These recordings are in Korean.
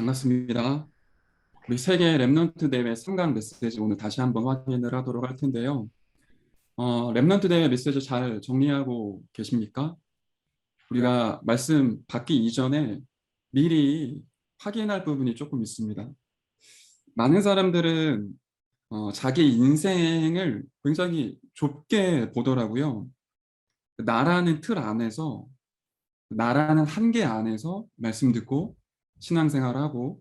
반갑습니다. 우리 세계 랩넌트 대회 3강 메시지 오늘 다시 한번 확인을 하도록 할 텐데요. 랩넌트 대회 메시지 잘 정리하고 계십니까? 우리가 말씀 받기 이전에 미리 확인할 부분이 조금 있습니다. 많은 사람들은 자기 인생을 굉장히 좁게 보더라고요. 나라는 틀 안에서, 나라는 한계 안에서 말씀 듣고 신앙생활하고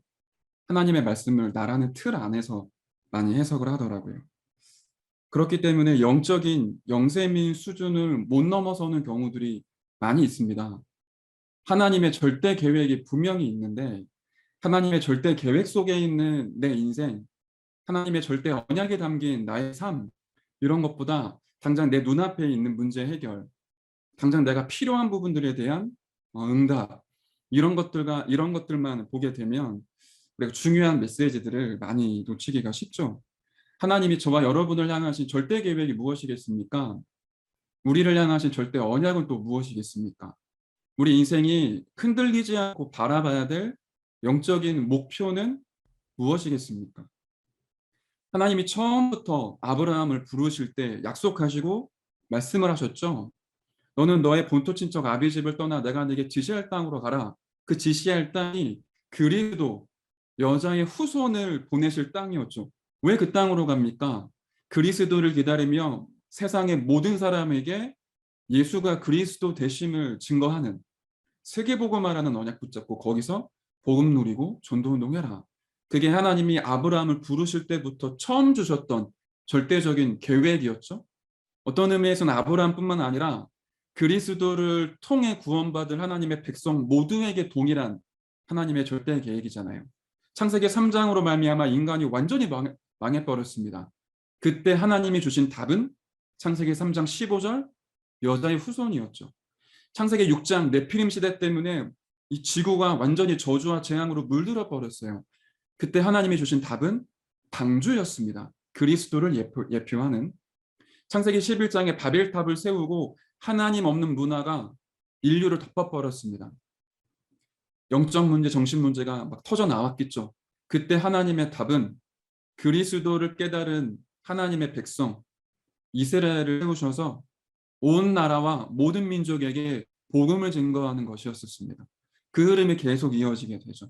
하나님의 말씀을 나라는 틀 안에서 많이 해석을 하더라고요. 그렇기 때문에 영적인 영세민 수준을 못 넘어서는 경우들이 많이 있습니다. 하나님의 절대 계획이 분명히 있는데 하나님의 절대 계획 속에 있는 내 인생, 하나님의 절대 언약에 담긴 나의 삶, 이런 것보다 당장 내 눈앞에 있는 문제 해결, 당장 내가 필요한 부분들에 대한 응답, 이런 것들만 보게 되면 우리가 중요한 메시지들을 많이 놓치기가 쉽죠. 하나님이 저와 여러분을 향하신 절대 계획이 무엇이겠습니까? 우리를 향하신 절대 언약은 또 무엇이겠습니까? 우리 인생이 흔들리지 않고 바라봐야 될 영적인 목표는 무엇이겠습니까? 하나님이 처음부터 아브라함을 부르실 때 약속하시고 말씀을 하셨죠. 너는 너의 본토 친척 아비 집을 떠나 내가 네게 지시할 땅으로 가라. 그 지시할 땅이 그리스도 여자의 후손을 보내실 땅이었죠. 왜 그 땅으로 갑니까? 그리스도를 기다리며 세상의 모든 사람에게 예수가 그리스도 되심을 증거하는 세계복음화라는 언약 붙잡고 거기서 복음 누리고 전도 운동해라. 그게 하나님이 아브라함을 부르실 때부터 처음 주셨던 절대적인 계획이었죠. 어떤 의미에서는 아브라함뿐만 아니라 그리스도를 통해 구원받을 하나님의 백성 모두에게 동일한 하나님의 절대 계획이잖아요. 창세기 3장으로 말미암아 인간이 완전히 망해버렸습니다. 그때 하나님이 주신 답은 창세기 3장 15절 여자의 후손이었죠. 창세기 6장 네피림 시대 때문에 이 지구가 완전히 저주와 재앙으로 물들어 버렸어요. 그때 하나님이 주신 답은 방주였습니다. 그리스도를 예표하는 창세기 11장에 바벨탑을 세우고 하나님 없는 문화가 인류를 덮어버렸습니다. 영적 문제, 정신 문제가 막 터져 나왔겠죠. 그때 하나님의 답은 그리스도를 깨달은 하나님의 백성 이스라엘을 세우셔서 온 나라와 모든 민족에게 복음을 증거하는 것이었습니다. 그 흐름이 계속 이어지게 되죠.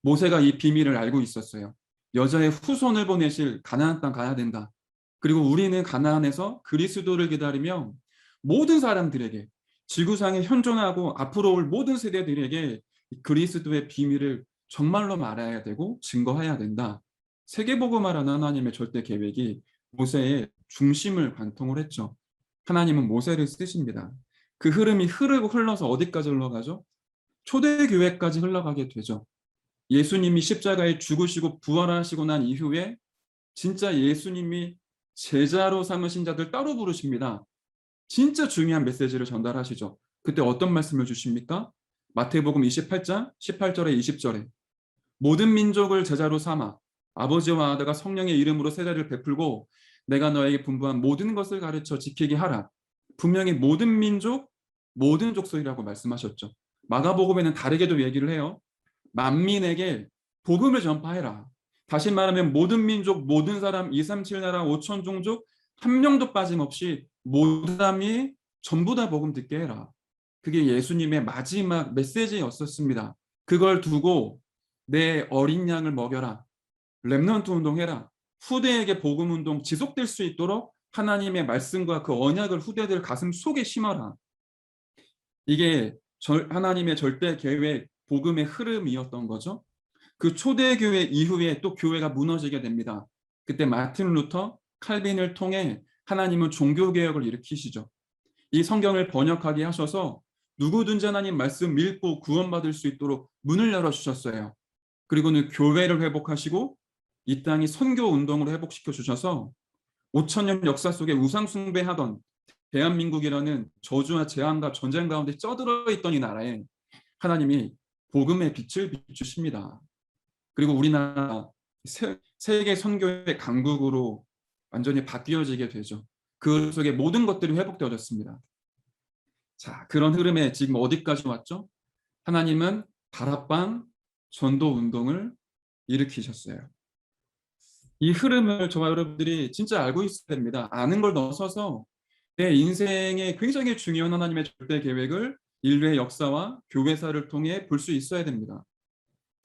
모세가 이 비밀을 알고 있었어요. 여자의 후손을 보내실 가나안 땅 가야 된다. 그리고 우리는 가나안에서 그리스도를 기다리며 모든 사람들에게 지구상에 현존하고 앞으로 올 모든 세대들에게 그리스도의 비밀을 정말로 말해야 되고 증거해야 된다. 세계복음화라는 하나님의 절대 계획이 모세의 중심을 관통을 했죠. 하나님은 모세를 쓰십니다. 그 흐름이 흐르고 흘러서 어디까지 흘러가죠? 초대교회까지 흘러가게 되죠. 예수님이 십자가에 죽으시고 부활하시고 난 이후에 진짜 예수님이 제자로 삼으신 자들 따로 부르십니다. 진짜 중요한 메시지를 전달하시죠. 그때 어떤 말씀을 주십니까? 마태복음 28장 18절에 20절에 모든 민족을 제자로 삼아 아버지와 아들과 성령의 이름으로 세례를 베풀고 내가 너에게 분부한 모든 것을 가르쳐 지키게 하라. 분명히 모든 민족, 모든 족속이라고 말씀하셨죠. 마가복음에는 다르게도 얘기를 해요. 만민에게 복음을 전파해라. 다시 말하면 모든 민족, 모든 사람, 237 나라 5천 종족 한 명도 빠짐없이 모든 사람이 전부 다 복음 듣게 해라. 그게 예수님의 마지막 메시지였었습니다. 그걸 두고 내 어린 양을 먹여라. 렘넌트 운동해라. 후대에게 복음 운동 지속될 수 있도록 하나님의 말씀과 그 언약을 후대들 가슴 속에 심어라. 이게 하나님의 절대 계획 복음의 흐름이었던 거죠. 그 초대교회 이후에 또 교회가 무너지게 됩니다. 그때 마틴 루터, 칼빈을 통해 하나님은 종교개혁을 일으키시죠. 이 성경을 번역하게 하셔서 누구든지 하나님 말씀 읽고 구원받을 수 있도록 문을 열어주셨어요. 그리고는 교회를 회복하시고 이 땅이 선교 운동으로 회복시켜 주셔서 5천 년 역사 속에 우상 숭배하던 대한민국이라는 저주와 재앙과 전쟁 가운데 쩌들어 있던 이 나라에 하나님이 복음의 빛을 비추십니다. 그리고 우리나라 세계 선교의 강국으로 완전히 바뀌어지게 되죠. 그 속에 모든 것들이 회복되어졌습니다. 자, 그런 흐름에 지금 어디까지 왔죠? 하나님은 다락방, 전도 운동을 일으키셨어요. 이 흐름을 저와 여러분들이 진짜 알고 있어야 됩니다. 아는 걸 넘어서서 내 인생의 굉장히 중요한 하나님의 절대 계획을 인류의 역사와 교회사를 통해 볼 수 있어야 됩니다.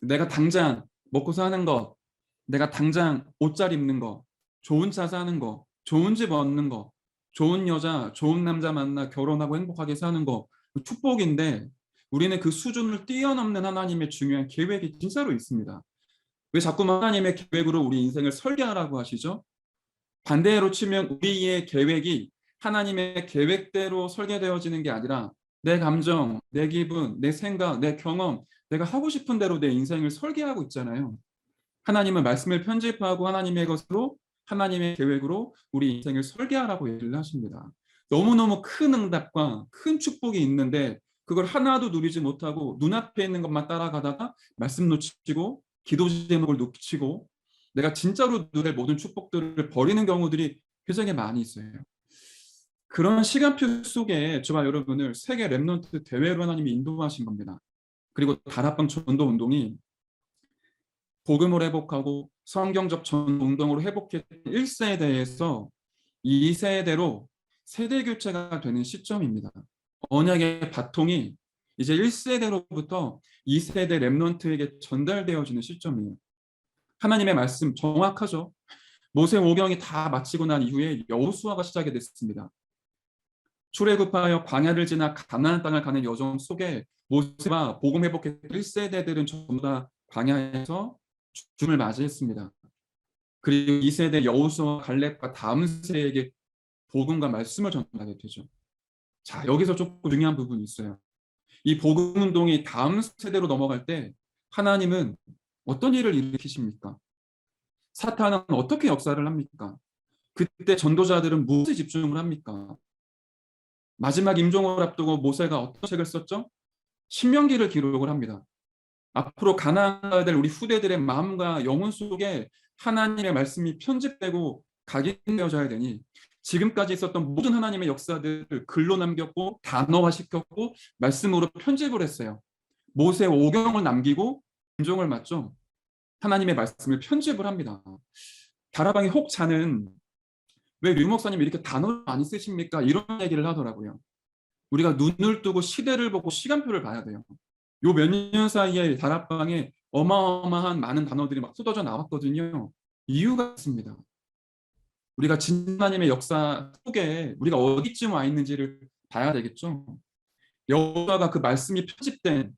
내가 당장 먹고 사는 거, 내가 당장 옷 잘 입는 거, 좋은 차 사는 거, 좋은 집 얻는 거, 좋은 여자, 좋은 남자 만나 결혼하고 행복하게 사는 거 축복인데 우리는 그 수준을 뛰어넘는 하나님의 중요한 계획이 진짜로 있습니다. 왜 자꾸만 하나님의 계획으로 우리 인생을 설계하라고 하시죠? 반대로 치면 우리의 계획이 하나님의 계획대로 설계되어지는 게 아니라 내 감정, 내 기분, 내 생각, 내 경험, 내가 하고 싶은 대로 내 인생을 설계하고 있잖아요. 하나님은 말씀을 편집하고 하나님의 것으로 하나님의 계획으로 우리 인생을 설계하라고 얘기를 하십니다. 너무너무 큰 응답과 큰 축복이 있는데 그걸 하나도 누리지 못하고 눈앞에 있는 것만 따라가다가 말씀 놓치고 기도 제목을 놓치고 내가 진짜로 누릴 모든 축복들을 버리는 경우들이 굉장히 많이 있어요. 그런 시간표 속에 저와 여러분을 세계 랩넌트 대회로 하나님이 인도하신 겁니다. 그리고 다락방 전도 운동이 복음을 회복하고 성경적 전도 운동으로 회복했던 1세대에서 2세대로 세대 교체가 되는 시점입니다. 언약의 바통이 이제 1세대로부터 2세대 랩넌트에게 전달되어지는 시점이에요. 하나님의 말씀 정확하죠. 모세 오경이 다 마치고 난 이후에 여호수아가 시작이 됐습니다. 출애굽하여 광야를 지나 가나안 땅을 가는 여정 속에 모세와 복음 회복했던 1세대들은 전부 다 광야에서 죽음을 맞이했습니다. 그리고 2세대 여호수아 갈렙과 다음 세대에게 복음과 말씀을 전하게 되죠. 자, 여기서 조금 중요한 부분이 있어요. 이 복음 운동이 다음 세대로 넘어갈 때 하나님은 어떤 일을 일으키십니까? 사탄은 어떻게 역사를 합니까? 그때 전도자들은 무엇에 집중을 합니까? 마지막 임종을 앞두고 모세가 어떤 책을 썼죠? 신명기를 기록을 합니다. 앞으로 가나안가야 될 우리 후대들의 마음과 영혼 속에 하나님의 말씀이 편집되고 각인되어져야 되니 지금까지 있었던 모든 하나님의 역사들을 글로 남겼고 단어화시켰고 말씀으로 편집을 했어요. 모세 오경을 남기고 임종을 맞죠. 하나님의 말씀을 편집을 합니다. 다락방의 혹자는 왜 류 목사님 이렇게 단어를 많이 쓰십니까? 이런 얘기를 하더라고요. 우리가 눈을 뜨고 시대를 보고 시간표를 봐야 돼요. 요 몇 년 사이에 다락방에 어마어마한 많은 단어들이 막 쏟아져 나왔거든요. 이유가 있습니다. 우리가 진짜 하나님의 역사 속에 우리가 어디쯤 와 있는지를 봐야 되겠죠. 여호수아가 그 말씀이 편집된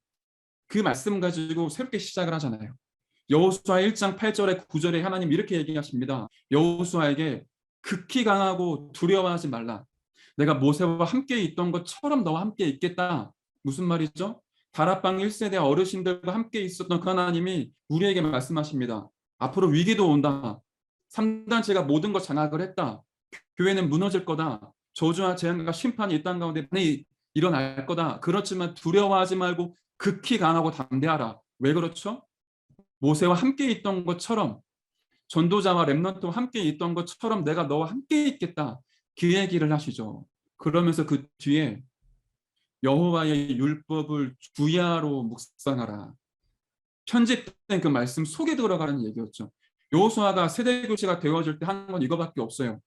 그 말씀 가지고 새롭게 시작을 하잖아요. 여호수아 1장 8절에 9절에 하나님 이렇게 얘기하십니다. 여호수아에게 극히 강하고 두려워하지 말라. 내가 모세와 함께 있던 것처럼 너와 함께 있겠다. 무슨 말이죠? 다락방 1세대 어르신들과 함께 있었던 그 하나님이 우리에게 말씀하십니다. 앞으로 위기도 온다. 3단체가 모든 것 장악을 했다. 교회는 무너질 거다. 저주와 재앙과 심판이 이 땅 가운데 많이 일어날 거다. 그렇지만 두려워하지 말고 극히 강하고 담대하라. 왜 그렇죠? 모세와 함께 있던 것처럼 전도자와 렘넌트와 함께 있던 것처럼 내가 너와 함께 있겠다. 그 얘기를 하시죠. 그러면서 그 뒤에 여호와의 율법을 주야로 묵상하라. 편집된 그 말씀 속에 들어가는 얘기였죠. 여호수아가 세대 교체가 되어질 때 하는 건 이거밖에 없어요.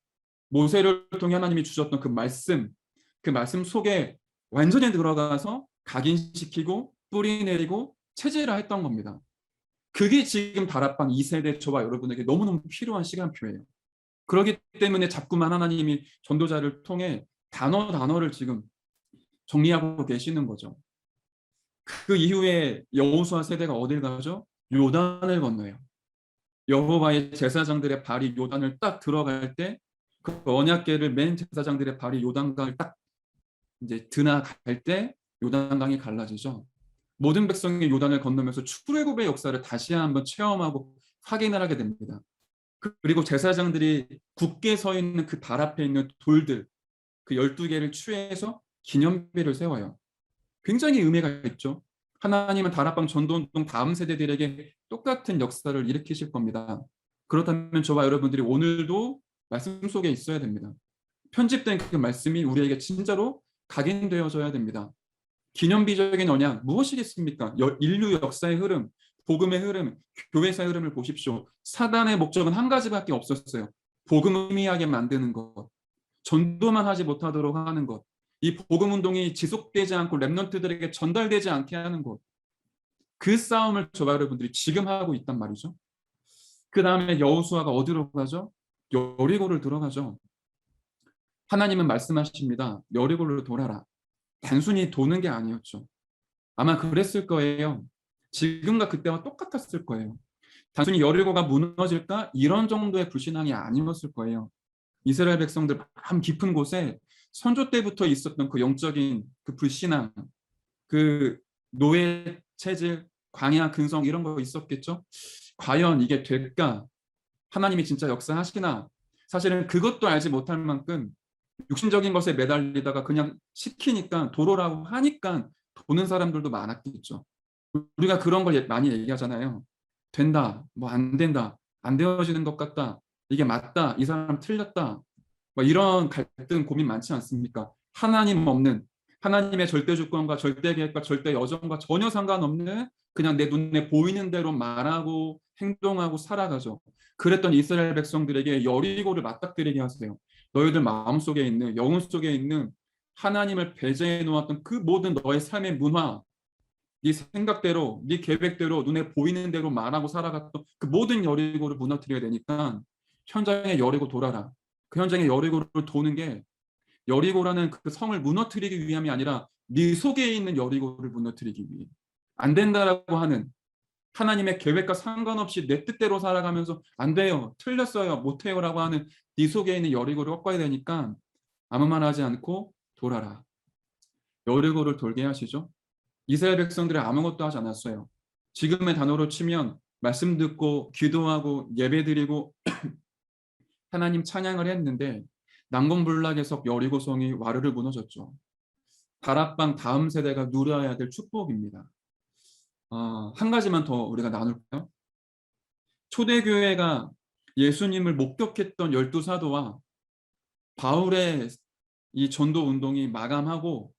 모세를 통해 하나님이 주셨던 그 말씀 속에 완전히 들어가서 각인시키고 뿌리 내리고 체질화했던 겁니다. 그게 지금 다락방 2세대 저와 여러분에게 너무너무 필요한 시간표예요. 그렇기 때문에 자꾸만 하나님이 전도자를 통해 단어를 지금 정리하고 계시는 거죠. 그 이후에 여호수아 세대가 어딜 가죠? 요단을 건너요. 여호와의 제사장들의 발이 요단을 딱 들어갈 때 그 언약궤를 맨 제사장들의 발이 요단강을 딱 이제 드나갈 때 요단강이 갈라지죠. 모든 백성이 요단을 건너면서 출애굽의 역사를 다시 한번 체험하고 확인을 하게 됩니다. 그리고 제사장들이 굳게 서 있는 그 발 앞에 있는 돌들, 그 12개를 취해서 기념비를 세워요. 굉장히 의미가 있죠. 하나님은 다락방 전도운동 다음 세대들에게 똑같은 역사를 일으키실 겁니다. 그렇다면 저와 여러분들이 오늘도 말씀 속에 있어야 됩니다. 편집된 그 말씀이 우리에게 진짜로 각인되어져야 됩니다. 기념비적인 언약 무엇이겠습니까? 인류 역사의 흐름, 복음의 흐름, 교회사의 흐름을 보십시오. 사단의 목적은 한 가지밖에 없었어요. 복음을 희미하게 만드는 것, 전도만 하지 못하도록 하는 것, 이 복음 운동이 지속되지 않고 렘넌트들에게 전달되지 않게 하는 것, 그 싸움을 저와 여러분들이 지금 하고 있단 말이죠. 그 다음에 여호수아가 어디로 가죠? 여리고를 들어가죠. 하나님은 말씀하십니다. 여리고를 돌아라. 단순히 도는 게 아니었죠. 아마 그랬을 거예요. 지금과 그때와 똑같았을 거예요. 단순히 여리고가 무너질까? 이런 정도의 불신앙이 아니었을 거예요. 이스라엘 백성들 마음 깊은 곳에 선조 때부터 있었던 그 영적인 그 불신앙, 그 노예 체질, 광야 근성 이런 거 있었겠죠? 과연 이게 될까? 하나님이 진짜 역사하시나? 사실은 그것도 알지 못할 만큼 육신적인 것에 매달리다가 그냥 시키니까 도로라고 하니까 도는 사람들도 많았겠죠. 우리가 그런 걸 많이 얘기하잖아요. 된다, 뭐 안 된다, 안 되어지는 것 같다, 이게 맞다, 이 사람 틀렸다, 뭐 이런 갈등 고민 많지 않습니까? 하나님 없는, 하나님의 절대 주권과 절대 계획과 절대 여정과 전혀 상관없는 그냥 내 눈에 보이는 대로 말하고 행동하고 살아가죠. 그랬던 이스라엘 백성들에게 여리고를 맞닥뜨리게 하세요. 너희들 마음속에 있는, 영혼 속에 있는 하나님을 배제해 놓았던 그 모든 너의 삶의 문화, 네 생각대로, 네 계획대로, 눈에 보이는 대로 말하고 살아갔던 그 모든 여리고를 무너뜨려야 되니까 현장에 여리고 돌아라. 그 현장에 여리고를 도는 게 여리고라는 그 성을 무너뜨리기 위함이 아니라 네 속에 있는 여리고를 무너뜨리기 위해. 안 된다라고 하는 하나님의 계획과 상관없이 내 뜻대로 살아가면서 안 돼요, 틀렸어요, 못해요라고 하는 네 속에 있는 여리고를 꺾어야 되니까 아무 말 하지 않고 돌아라. 여리고를 돌게 하시죠. 이스라엘 백성들이 아무것도 하지 않았어요. 지금의 단어로 치면 말씀 듣고 기도하고 예배드리고 하나님 찬양을 했는데 난공불락에서 여리고성이 와르르 무너졌죠. 다락방 다음 세대가 누려야 될 축복입니다. 한 가지만 더 우리가 나눌까요? 초대교회가 예수님을 목격했던 12사도와 바울의 이 전도 운동이 마감하고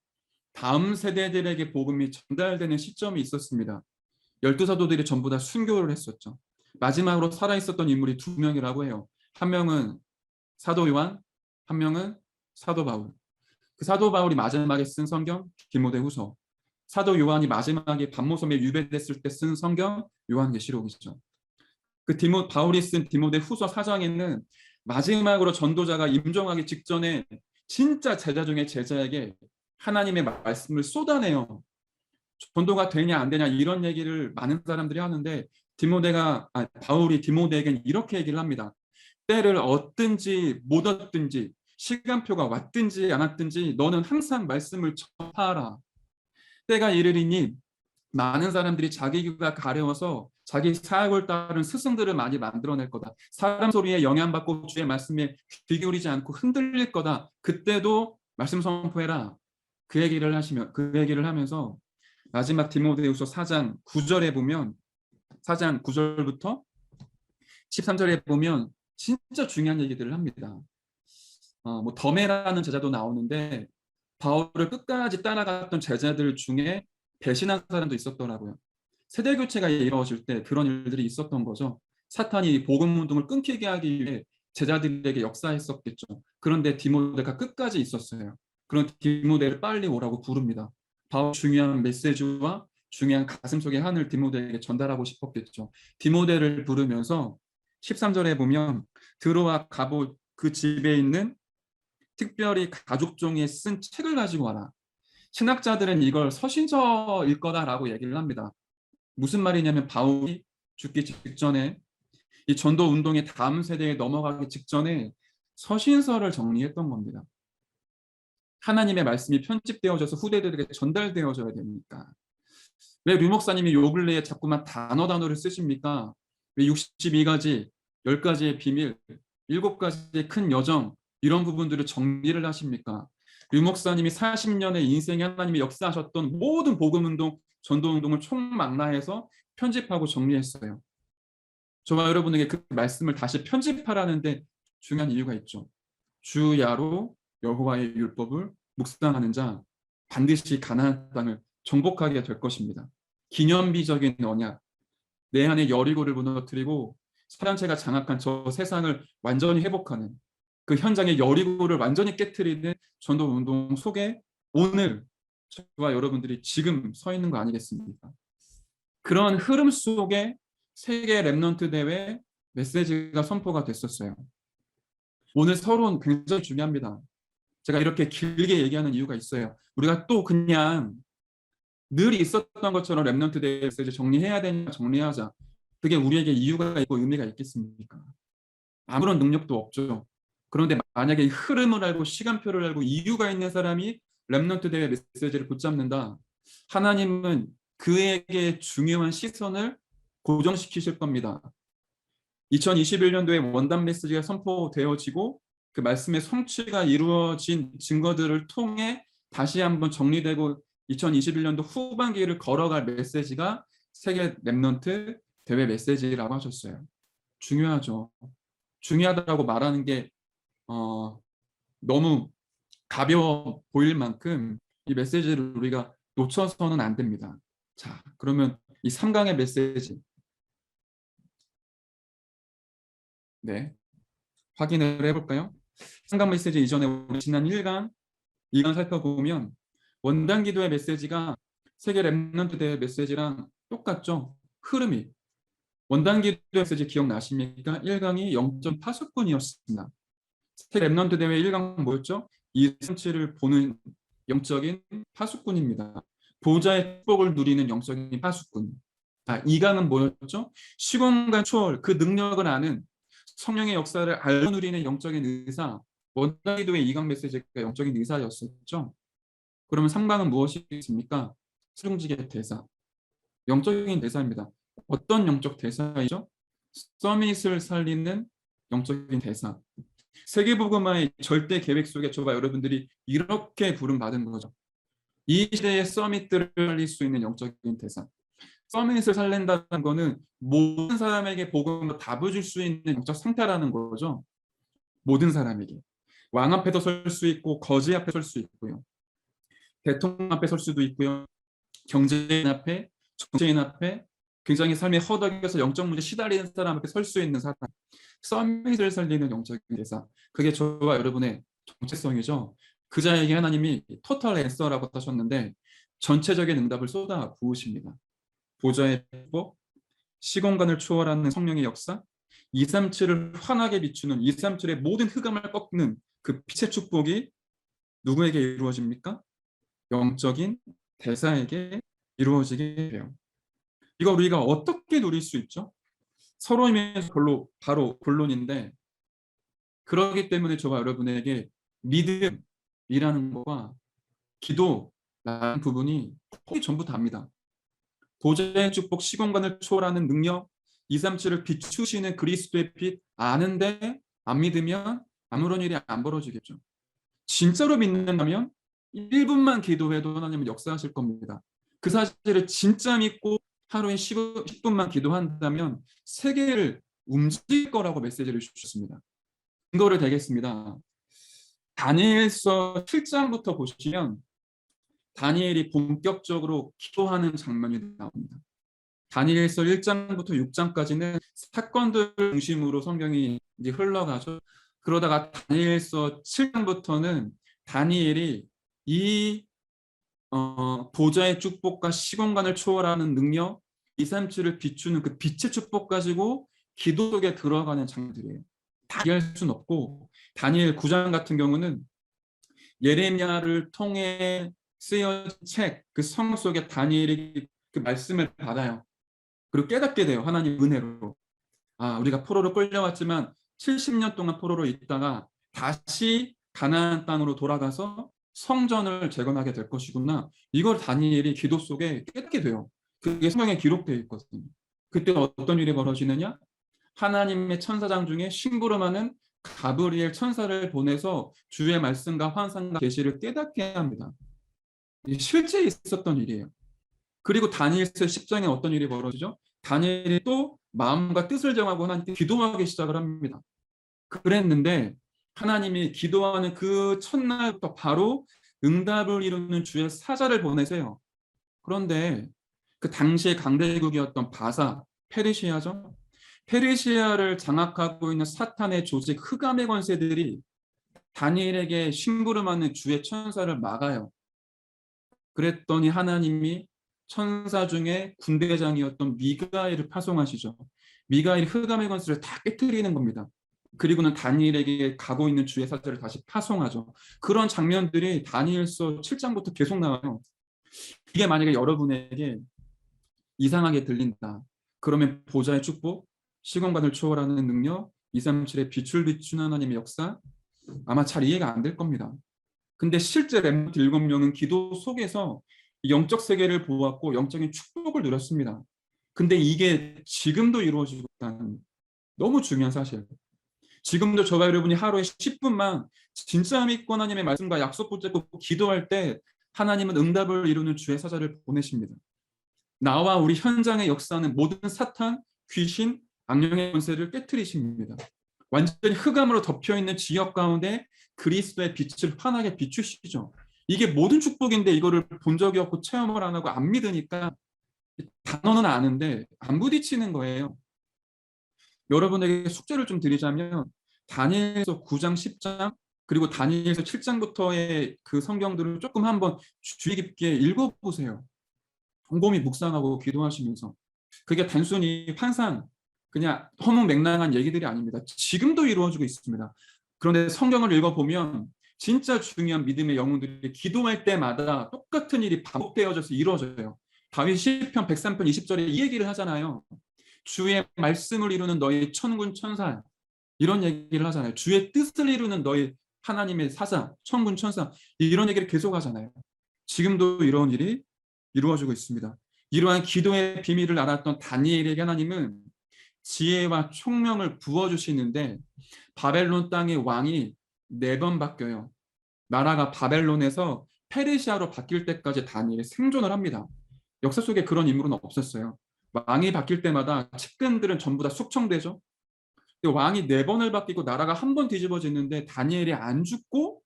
다음 세대들에게 복음이 전달되는 시점이 있었습니다. 12사도들이 전부 다 순교를 했었죠. 마지막으로 살아있었던 인물이 두 명이라고 해요. 한 명은 사도 요한, 한 명은 사도 바울. 그 사도 바울이 마지막에 쓴 성경 디모데후서, 사도 요한이 마지막에 반모섬에 유배됐을 때 쓴 성경 요한계시록이죠. 그 바울이 쓴 디모데후서 4장에는 마지막으로 전도자가 임종하기 직전에 진짜 제자 중에 제자에게 하나님의 말씀을 쏟아내요. 전도가 되냐 안 되냐 이런 얘기를 많은 사람들이 하는데 바울이 디모데에게는 이렇게 얘기를 합니다. 때를 얻든지 못 얻든지 시간표가 왔든지 안 왔든지 너는 항상 말씀을 전하라. 때가 이르리니 많은 사람들이 자기 귀가 가려워서 자기 사역을 따른 스승들을 많이 만들어낼 거다. 사람 소리에 영향받고 주의 말씀에 귀 기울이지 않고 흔들릴 거다. 그때도 말씀 선포해라. 그 얘기를 하면서 마지막 디모데후서 4장 9절에 보면 4장 9절부터 13절에 보면 진짜 중요한 얘기들을 합니다. 뭐 더메라는 제자도 나오는데 바울을 끝까지 따라갔던 제자들 중에 배신한 사람도 있었더라고요. 세대 교체가 이루어질 때 그런 일들이 있었던 거죠. 사탄이 복음 운동을 끊기게 하기 위해 제자들에게 역사했었겠죠. 그런데 디모데가 끝까지 있었어요. 그런 디모데를 빨리 오라고 부릅니다. 바울 중요한 메시지와 중요한 가슴속의 한을 디모데에게 전달하고 싶었겠죠. 디모데를 부르면서 13절에 보면 드로아 가봇 그 집에 있는 특별히 가족 종이에 쓴 책을 가지고 와라. 신학자들은 이걸 서신서일 거다라고 얘기를 합니다. 무슨 말이냐면 바울이 죽기 직전에 이 전도 운동의 다음 세대에 넘어가기 직전에 서신서를 정리했던 겁니다. 하나님의 말씀이 편집되어져서 후대들에게 전달되어져야 되니까. 왜 류 목사님이 요 근래에 자꾸만 단어를 쓰십니까? 왜 62가지, 10가지의 비밀, 7가지의 큰 여정 이런 부분들을 정리를 하십니까? 류 목사님이 40년의 인생에 하나님이 역사하셨던 모든 복음운동, 전도운동을 총망라해서 편집하고 정리했어요. 저와 여러분에게 그 말씀을 다시 편집하라는데 중요한 이유가 있죠. 주야로 여호와의 율법을 묵상하는 자 반드시 가나안 땅을 정복하게 될 것입니다. 기념비적인 언약, 내 안에 여리고를 무너뜨리고 사단체가 장악한 저 세상을 완전히 회복하는 그 현장의 여리고를 완전히 깨트리는 전도 운동 속에 오늘 저와 여러분들이 지금 서 있는 거 아니겠습니까? 그런 흐름 속에 세계 랩넌트 대회 메시지가 선포가 됐었어요. 오늘 서론 굉장히 중요합니다. 제가 이렇게 길게 얘기하는 이유가 있어요. 우리가 또 그냥 늘 있었던 것처럼 랩넌트 대회 메시지 정리해야 되냐 정리하자. 그게 우리에게 이유가 있고 의미가 있겠습니까? 아무런 능력도 없죠. 그런데 만약에 흐름을 알고 시간표를 알고 이유가 있는 사람이 랩넌트 대회 메시지를 붙잡는다. 하나님은 그에게 중요한 시선을 고정시키실 겁니다. 2021년도에 원단 메시지가 선포되어지고 그 말씀의 성취가 이루어진 증거들을 통해 다시 한번 정리되고 2021년도 후반기를 걸어갈 메시지가 세계 랩넌트 대회 메시지라고 하셨어요. 중요하죠. 중요하다고 말하는 게 너무 가벼워 보일 만큼 이 메시지를 우리가 놓쳐서는 안 됩니다. 자, 그러면 이 3강의 메시지 네, 확인을 해볼까요? 3강 메시지 이전에 우리 지난 1강, 2강 살펴보면 원단 기도의 메시지가 세계 랩넌트 대회 메시지랑 똑같죠? 흐름이. 원단 기도 메시지 기억나십니까? 1강이 영적 파수꾼이었습니다. 세계 랩넌트 대회 1강 뭐였죠? 이 성취를 보는 영적인 파수꾼입니다. 보좌의 축복을 누리는 영적인 파수꾼. 2강은 뭐였죠? 시공간 초월, 그 능력을 아는 성령의 역사를 알고 누리는 영적인 의사. 원단 기도의 2강 메시지가 영적인 의사였었죠. 그러면 3강은 무엇이겠습니까? 수중직의 대사. 영적인 대사입니다. 어떤 영적 대사이죠? 서밋을 살리는 영적인 대사. 세계복음화의 절대 계획 속에 저와 여러분들이 이렇게 부름받은 거죠. 이 시대의 서밋들을 살릴 수 있는 영적인 대사. 서밋을 살린다는 거는 모든 사람에게 복음을 답을 줄 수 있는 영적 상태라는 거죠. 모든 사람에게. 왕 앞에도 설 수 있고 거지 앞에 설 수 있고요. 대통령 앞에 설 수도 있고요. 경제인 앞에, 정치인 앞에, 굉장히 삶의 허덕에서 영적 문제 시달리는 사람 앞에 설 수 있는 사람. 서밋을 살리는 영적인 대사. 그게 저와 여러분의 정체성이죠. 그 자에게 하나님이 토탈 앤서라고 하셨는데 전체적인 응답을 쏟아 부으십니다. 보좌의 축복, 시공간을 초월하는 성령의 역사, 237을 환하게 비추는 237의 모든 흑암을 꺾는 그 빛의 축복이 누구에게 이루어집니까? 영적인 대사에게 이루어지게 돼요. 이거 우리가 어떻게 누릴 수 있죠? 서로이면서 바로 본론인데 그러기 때문에 저와 여러분에게 믿음이라는 거와 기도라는 부분이 거의 전부 답니다. 보좌의 축복, 시공간을 초월하는 능력, 237을 비추시는 그리스도의 빛 아는데 안 믿으면 아무런 일이 안 벌어지겠죠. 진짜로 믿는다면 1분만 기도해도 하나님은 역사하실 겁니다. 그 사실을 진짜 믿고 하루에 10분만 기도한다면 세계를 움직일 거라고 메시지를 주셨습니다. 증거를 대겠습니다. 다니엘서 7장부터 보시면 다니엘이 본격적으로 기도하는 장면이 나옵니다. 다니엘서 1장부터 6장까지는 사건들 중심으로 성경이 이제 흘러가죠. 그러다가 다니엘서 7장부터는 다니엘이 이 보좌의 축복과 시공간을 초월하는 능력, 237을 비추는 그 빛의 축복 가지고 기도 속에 들어가는 장면들이에요. 다 이해할 수는 없고 다니엘 9장 같은 경우는 예레미야를 통해 쓰여진 책, 그 성 속에 다니엘이 그 말씀을 받아요. 그리고 깨닫게 돼요. 하나님 은혜로. 우리가 포로로 끌려왔지만 70년 동안 포로로 있다가 다시 가나안 땅으로 돌아가서 성전을 재건하게 될 것이구나. 이걸 다니엘이 기도 속에 깨닫게 돼요. 그게 성경에 기록되어 있거든요. 그때 어떤 일이 벌어지느냐? 하나님의 천사장 중에 심부름하는 가브리엘 천사를 보내서 주의 말씀과 환상과 계시를 깨닫게 합니다. 실제 있었던 일이에요. 그리고 다니엘서 10장에 어떤 일이 벌어지죠? 다니엘이 또 마음과 뜻을 정하고 하나님께 기도하기 시작을 합니다. 그랬는데 하나님이 기도하는 그 첫날부터 바로 응답을 이루는 주의 사자를 보내세요. 그런데 그 당시의 강대국이었던 바사, 페르시아죠. 페르시아를 장악하고 있는 사탄의 조직 흑암의 권세들이 다니엘에게 심부름하는 주의 천사를 막아요. 그랬더니 하나님이 천사 중에 군대장이었던 미가엘을 파송하시죠. 미가엘이 흑암의 권세를 다 깨뜨리는 겁니다. 그리고는 다니엘에게 가고 있는 주의 사자를 다시 파송하죠. 그런 장면들이 다니엘서 7장부터 계속 나와요. 이게 만약에 여러분에게 이상하게 들린다. 그러면 보좌의 축복, 시공간을 초월하는 능력, 237의 빛을 비추는 하나님의 역사, 아마 잘 이해가 안 될 겁니다. 근데 실제 렘넌트 7명은 기도 속에서 영적 세계를 보았고 영적인 축복을 누렸습니다. 근데 이게 지금도 이루어지고 있다는 너무 중요한 사실. 지금도 저와 여러분이 하루에 10분만 진짜 믿고 하나님의 말씀과 약속 붙잡고 기도할 때 하나님은 응답을 이루는 주의 사자를 보내십니다. 나와 우리 현장의 역사는 모든 사탄, 귀신, 악령의 권세를 깨뜨리십니다. 완전히 흑암으로 덮여있는 지역 가운데 그리스도의 빛을 환하게 비추시죠. 이게 모든 축복인데 이거를 본 적이 없고 체험을 안 하고 안 믿으니까 단어는 아는데 안 부딪히는 거예요. 여러분에게 숙제를 좀 드리자면 다니엘서 9장, 10장 그리고 다니엘서 7장부터의 그 성경들을 조금 한번 주의 깊게 읽어보세요. 곰곰이 묵상하고 기도하시면서 그게 단순히 환상 그냥 허무맹랑한 얘기들이 아닙니다. 지금도 이루어지고 있습니다. 그런데 성경을 읽어보면 진짜 중요한 믿음의 영웅들이 기도할 때마다 똑같은 일이 반복되어져서 이루어져요. 다윗 시편 103편 20절에 이 얘기를 하잖아요. 주의 말씀을 이루는 너희 천군 천사 이런 얘기를 하잖아요. 주의 뜻을 이루는 너희 하나님의 사자 천군 천사 이런 얘기를 계속 하잖아요. 지금도 이런 일이 이루어지고 있습니다. 이러한 기도의 비밀을 알았던 다니엘에게 하나님은 지혜와 총명을 부어주시는데 바벨론 땅의 왕이 4번 바뀌어요. 나라가 바벨론에서 페르시아로 바뀔 때까지 다니엘이 생존을 합니다. 역사 속에 그런 인물은 없었어요. 왕이 바뀔 때마다 측근들은 전부 다 숙청되죠. 왕이 4번을 바뀌고 나라가 한 번 뒤집어지는데 다니엘이 안 죽고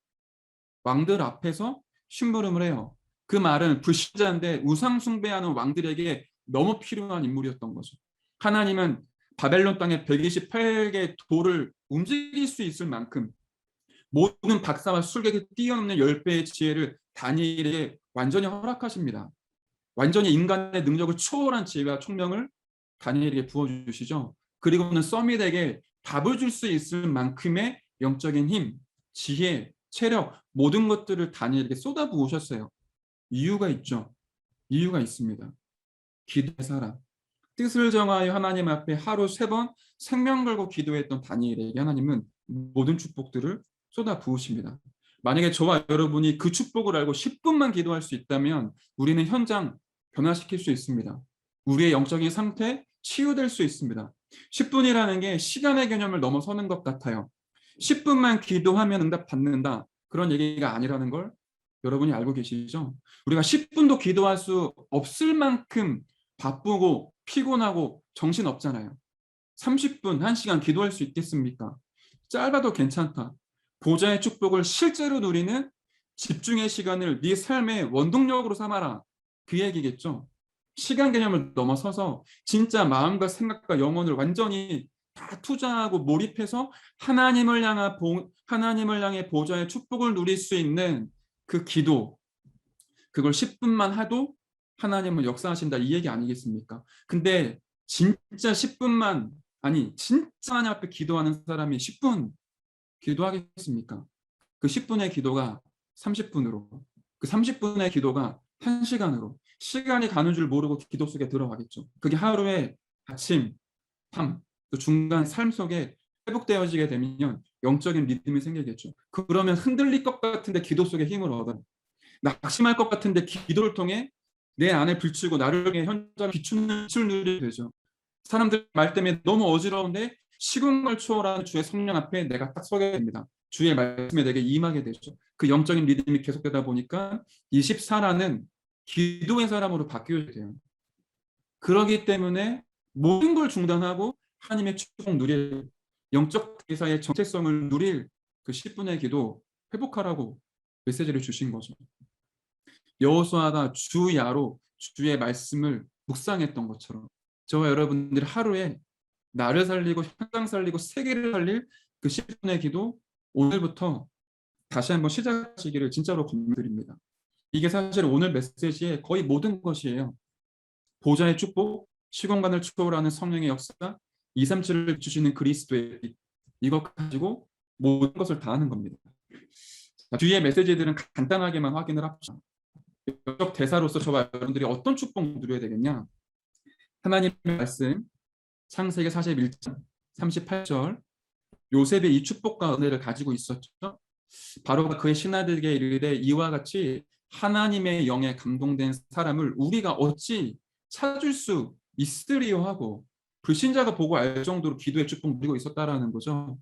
왕들 앞에서 심부름을 해요. 그 말은 불신자인데 우상 숭배하는 왕들에게 너무 필요한 인물이었던 거죠. 하나님은 바벨론 땅에 128개의 돌을 움직일 수 있을 만큼 모든 박사와 술객이 뛰어넘는 10배의 지혜를 다니엘에게 완전히 허락하십니다. 완전히 인간의 능력을 초월한 지혜와 총명을 다니엘에게 부어주시죠. 그리고는 서밋에게 답을 줄 수 있을 만큼의 영적인 힘, 지혜, 체력 모든 것들을 다니엘에게 쏟아부으셨어요. 이유가 있죠. 이유가 있습니다. 기도의 사람. 뜻을 정하여 하나님 앞에 하루 3번 생명 걸고 기도했던 다니엘에게 하나님은 모든 축복들을 쏟아 부으십니다. 만약에 저와 여러분이 그 축복을 알고 10분만 기도할 수 있다면 우리는 현장 변화시킬 수 있습니다. 우리의 영적인 상태 치유될 수 있습니다. 10분이라는 게 시간의 개념을 넘어서는 것 같아요. 10분만 기도하면 응답 받는다. 그런 얘기가 아니라는 걸 여러분이 알고 계시죠? 우리가 10분도 기도할 수 없을 만큼 바쁘고 피곤하고 정신없잖아요. 30분, 1시간 기도할 수 있겠습니까? 짧아도 괜찮다. 보좌의 축복을 실제로 누리는 집중의 시간을 네 삶의 원동력으로 삼아라. 그 얘기겠죠. 시간 개념을 넘어서서 진짜 마음과 생각과 영혼을 완전히 다 투자하고 몰입해서 하나님을 향해 보좌의 축복을 누릴 수 있는 그 기도, 그걸 10분만 해도 하나님은 역사하신다 이 얘기 아니겠습니까? 근데 진짜 10분만 아니 진짜 하나님 앞에 기도하는 사람이 10분 기도하겠습니까? 그 10분의 기도가 30분으로 그 30분의 기도가 1시간으로 시간이 가는 줄 모르고 기도 속에 들어가겠죠. 그게 하루에 아침, 밤, 또 중간 삶 속에 회복되어지게 되면 영적인 믿음이 생기겠죠. 그러면 흔들릴 것 같은데 기도 속에 힘을 얻어요. 낙심할 것 같은데 기도를 통해 내 안에 불치고 나를 위해 현장을 비추는 빛을 누리게 되죠. 사람들 말 때문에 너무 어지러운데 시공을 초월하는 주의 성령 앞에 내가 딱 서게 됩니다. 주의 말씀에 내게 임하게 되죠. 그 영적인 믿음이 계속되다 보니까 24라는 기도의 사람으로 바뀌게 돼요. 그러기 때문에 모든 걸 중단하고 하나님의 축복 누릴 영적 대사의 정체성을 누릴 그 10분의 기도 회복하라고 메시지를 주신 거죠. 여호수아가 주야로 주의 말씀을 묵상했던 것처럼 저와 여러분들이 하루에 나를 살리고 현장 살리고 세계를 살릴 그 10분의 기도 오늘부터 다시 한번 시작하시기를 진짜로 권유드립니다. 이게 사실 오늘 메시지의 거의 모든 것이에요. 보좌의 축복, 시공간을 초월하는 성령의 역사, 237을 주시는 그리스도의 빛, 이것 가지고 모든 것을 다 하는 겁니다. 뒤에 메시지들은 간단하게만 확인을 합시다. 역 대사로서 저와 여러분들이 어떤 축복 누려야 되겠냐? 하나님의 말씀, 창세기 41장 38절, 요셉이 이 축복과 은혜를 가지고 있었죠. 바로 그의 신하들에게 이르되 이와 같이 하나님의 영에 감동된 사람을 우리가 어찌 찾을 수 있으리요 하고 불신자가 보고 알 정도로 기도의 축복 누리고 있었다라는 거죠.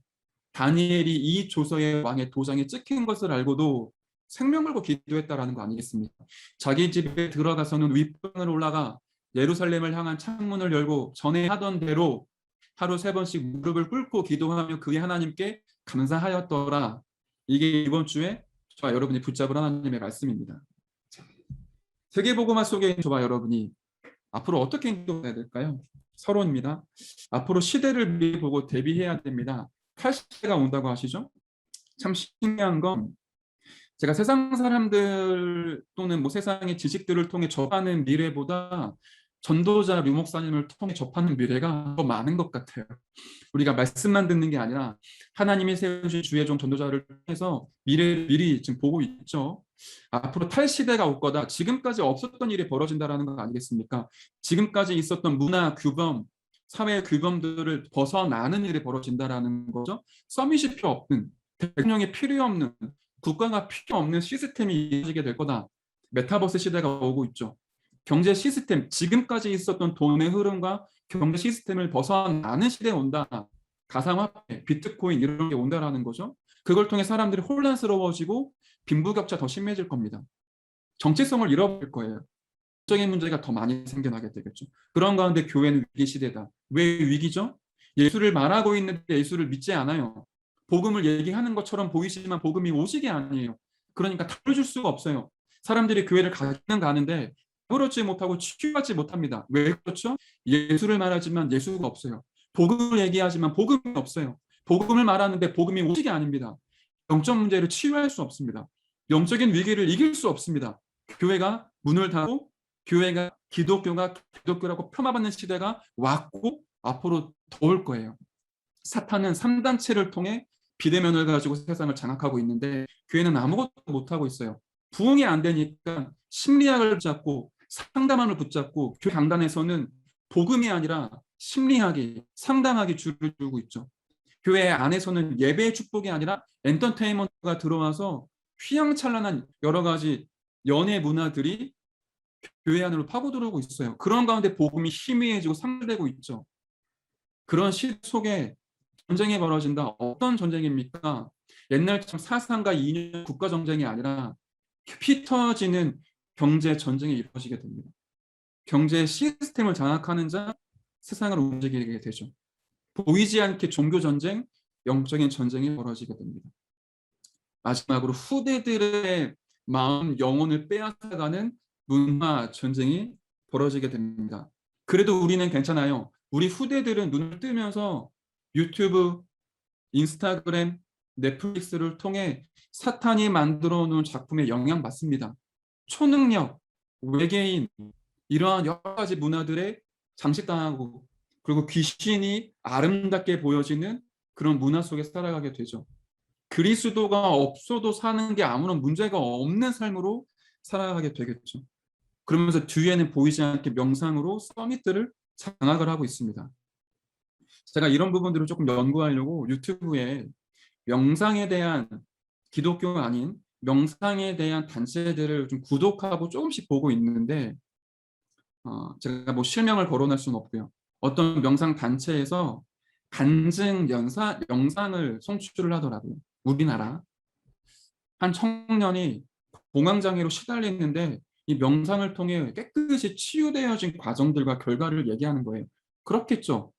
다니엘이 이 조서의 왕의 도장에 찍힌 것을 알고도 생명 걸고 기도했다라는 거 아니겠습니까? 자기 집에 들어가서는 윗방으로 올라가 예루살렘을 향한 창문을 열고 전에 하던 대로 하루 3번씩 무릎을 꿇고 기도하며 그의 하나님께 감사하였더라. 이게 이번 주에 저와 여러분이 붙잡을 하나님의 말씀입니다. 세계복음화 속에 있는 저와 여러분이 앞으로 어떻게 행동해야 될까요? 서론입니다. 앞으로 시대를 미리 보고 대비해야 됩니다. 80대가 온다고 하시죠? 참 신기한 건 제가 세상 사람들 또는 뭐 세상의 지식들을 통해 접하는 미래보다 전도자 류목사님을 통해 접하는 미래가 더 많은 것 같아요. 우리가 말씀만 듣는 게 아니라 하나님이 세우신 주의 종 전도자를 통해서 미래를 미리 지금 보고 있죠. 앞으로 탈시대가 올 거다. 지금까지 없었던 일이 벌어진다라는 거 아니겠습니까? 지금까지 있었던 문화 규범, 사회 규범들을 벗어나는 일이 벌어진다라는 거죠. 서밋이 필요 없는, 대통령이 필요 없는, 국가가 필요 없는 시스템이 이루어지게 될 거다. 메타버스 시대가 오고 있죠. 경제 시스템, 지금까지 있었던 돈의 흐름과 경제 시스템을 벗어나는 시대에 온다. 가상화폐, 비트코인 이런 게 온다라는 거죠. 그걸 통해 사람들이 혼란스러워지고 빈부격차 더 심해질 겁니다. 정체성을 잃어버릴 거예요. 적인 문제가 더 많이 생겨나게 되겠죠. 그런 가운데 교회는 위기 시대다. 왜 위기죠? 예수를 말하고 있는데 예수를 믿지 않아요. 복음을 얘기하는 것처럼 보이지만 복음이 오직이 아니에요. 그러니까 답을 줄 수가 없어요. 사람들이 교회를 가는데 그렇지 못하고 치유하지 못합니다. 왜 그렇죠? 예수를 말하지만 예수가 없어요. 복음을 얘기하지만 복음이 없어요. 복음을 말하는데 복음이 오직이 아닙니다. 영적 문제를 치유할 수 없습니다. 영적인 위기를 이길 수 없습니다. 교회가 문을 닫고 교회가 기독교가 기독교라고 폄하받는 시대가 왔고 앞으로 더 올 거예요. 사탄은 3단체를 통해 비대면을 가지고 세상을 장악하고 있는데 교회는 아무것도 못하고 있어요. 부흥이 안 되니까 심리학을 붙잡고 상담원을 붙잡고 교회 강단에서는 복음이 아니라 심리학이 상담학이 줄을 두고 있죠. 교회 안에서는 예배의 축복이 아니라 엔터테인먼트가 들어와서 휘황찬란한 여러 가지 연예 문화들이 교회 안으로 파고들어오고 있어요. 그런 가운데 복음이 희미해지고 상실되고 있죠. 그런 시 속에 전쟁이 벌어진다. 어떤 전쟁입니까? 옛날처럼 사상과 이념 국가 전쟁이 아니라 피 터지는 경제 전쟁이 이루어지게 됩니다. 경제 시스템을 장악하는 자, 세상을 움직이게 되죠. 보이지 않게 종교 전쟁, 영적인 전쟁이 벌어지게 됩니다. 마지막으로 후대들의 마음, 영혼을 빼앗아가는 문화 전쟁이 벌어지게 됩니다. 그래도 우리는 괜찮아요. 우리 후대들은 눈을 뜨면서 유튜브, 인스타그램, 넷플릭스를 통해 사탄이 만들어 놓은 작품에 영향받습니다. 초능력, 외계인, 이러한 여러 가지 문화들에 잠식당하고 그리고 귀신이 아름답게 보여지는 그런 문화 속에 살아가게 되죠. 그리스도가 없어도 사는 게 아무런 문제가 없는 삶으로 살아가게 되겠죠. 그러면서 뒤에는 보이지 않게 명상으로 서밋들을 장악을 하고 있습니다. 제가 이런 부분들을 조금 연구하려고 유튜브에 명상에 대한 기독교가 아닌 명상에 대한 단체들을 좀 구독하고 조금씩 보고 있는데 제가 뭐 실명을 거론할 수는 없고요. 어떤 명상 단체에서 간증 영상을 송출을 하더라고요. 우리나라 한 청년이 공황장애로 시달리는데 이 명상을 통해 깨끗이 치유되어진 과정들과 결과를 얘기하는 거예요. 그렇겠죠.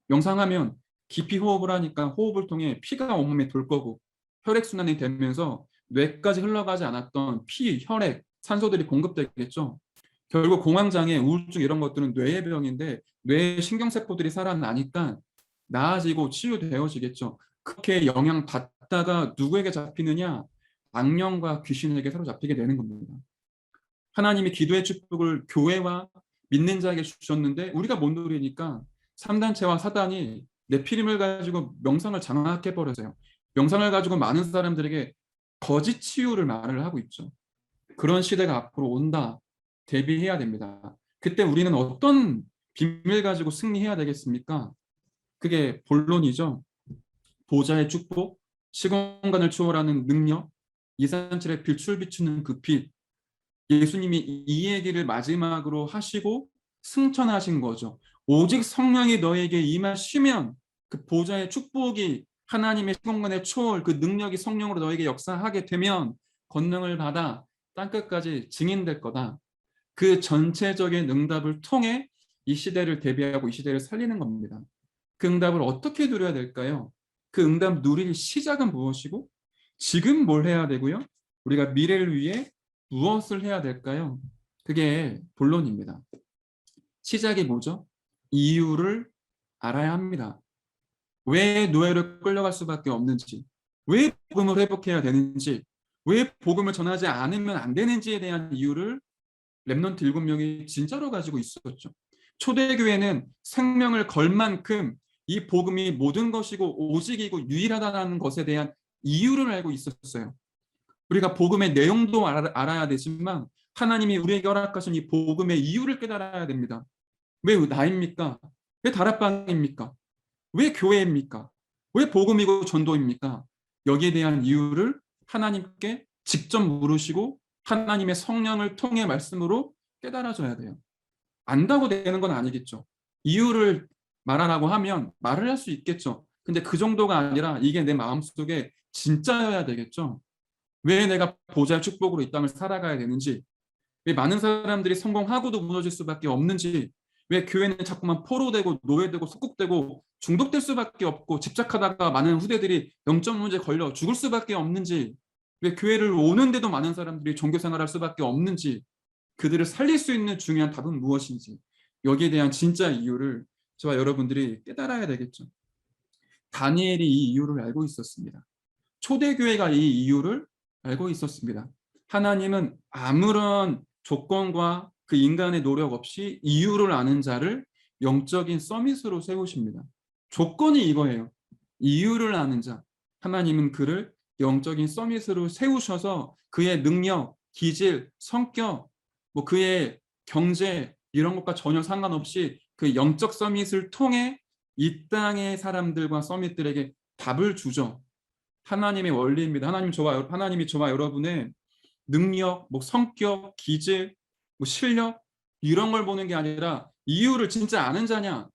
명상하면 깊이 호흡을 하니까 호흡을 통해 피가 온몸에 돌 거고 혈액순환이 되면서 뇌까지 흘러가지 않았던 피, 혈액, 산소들이 공급되겠죠. 결국 공황장애, 우울증 이런 것들은 뇌의 병인데 뇌의 신경세포들이 살아나니까 나아지고 치유되어지겠죠. 그렇게 영향받다가 누구에게 잡히느냐? 악령과 귀신에게 사로잡히게 되는 겁니다. 하나님이 기도의 축복을 교회와 믿는 자에게 주셨는데 우리가 못 누리니까 3단체와 사단이 네피림을 가지고 명상을 장악해 버려서요. 명상을 가지고 많은 사람들에게 거짓 치유를 말을 하고 있죠. 그런 시대가 앞으로 온다. 대비해야 됩니다. 그때 우리는 어떤 비밀 가지고 승리해야 되겠습니까? 그게 본론이죠. 보좌의 축복, 시공간을 초월하는 능력, 이산칠의 빛을 비추는 그 빛. 예수님이 이 얘기를 마지막으로 하시고 승천하신 거죠. 오직 성령이 너에게 임하시면 그 보좌의 축복이 하나님의 시공간의 초월, 그 능력이 성령으로 너에게 역사하게 되면 권능을 받아 땅끝까지 증인될 거다. 그 전체적인 응답을 통해 이 시대를 대비하고 이 시대를 살리는 겁니다. 그 응답을 어떻게 누려야 될까요? 그 응답 누릴 시작은 무엇이고 지금 뭘 해야 되고요? 우리가 미래를 위해 무엇을 해야 될까요? 그게 본론입니다. 시작이 뭐죠? 이유를 알아야 합니다. 왜 노예로 끌려갈 수밖에 없는지, 왜 복음을 회복해야 되는지, 왜 복음을 전하지 않으면 안 되는지에 대한 이유를 렘넌트 7명이 진짜로 가지고 있었죠. 초대교회는 생명을 걸 만큼 이 복음이 모든 것이고 오직이고 유일하다는 것에 대한 이유를 알고 있었어요. 우리가 복음의 내용도 알아야 되지만 하나님이 우리에게 허락하신 이 복음의 이유를 깨달아야 됩니다. 왜 나입니까? 왜 다락방입니까? 왜 교회입니까? 왜 복음이고 전도입니까? 여기에 대한 이유를 하나님께 직접 물으시고 하나님의 성령을 통해 말씀으로 깨달아줘야 돼요. 안다고 되는 건 아니겠죠. 이유를 말하라고 하면 말을 할 수 있겠죠. 근데 그 정도가 아니라 이게 내 마음속에 진짜여야 되겠죠. 왜 내가 보좌의 축복으로 이 땅을 살아가야 되는지, 왜 많은 사람들이 성공하고도 무너질 수밖에 없는지, 왜 교회는 자꾸만 포로되고 노예되고 속국되고 중독될 수밖에 없고 집착하다가 많은 후대들이 영적 문제에 걸려 죽을 수밖에 없는지, 왜 교회를 오는데도 많은 사람들이 종교 생활할 수밖에 없는지, 그들을 살릴 수 있는 중요한 답은 무엇인지, 여기에 대한 진짜 이유를 저와 여러분들이 깨달아야 되겠죠. 다니엘이 이 이유를 알고 있었습니다. 초대교회가 이 이유를 알고 있었습니다. 하나님은 아무런 조건과 그 인간의 노력 없이 이유를 아는 자를 영적인 서밋으로 세우십니다. 조건이 이거예요. 이유를 아는 자. 하나님은 그를 영적인 서밋으로 세우셔서 그의 능력, 기질, 성격, 뭐 그의 경제 이런 것과 전혀 상관없이 그 영적 서밋을 통해 이 땅의 사람들과 서밋들에게 답을 주죠. 하나님의 원리입니다. 하나님이 저와 여러분의 능력, 뭐 성격, 기질, 뭐 실력 이런 걸 보는 게 아니라 이유를 진짜 아는 자냐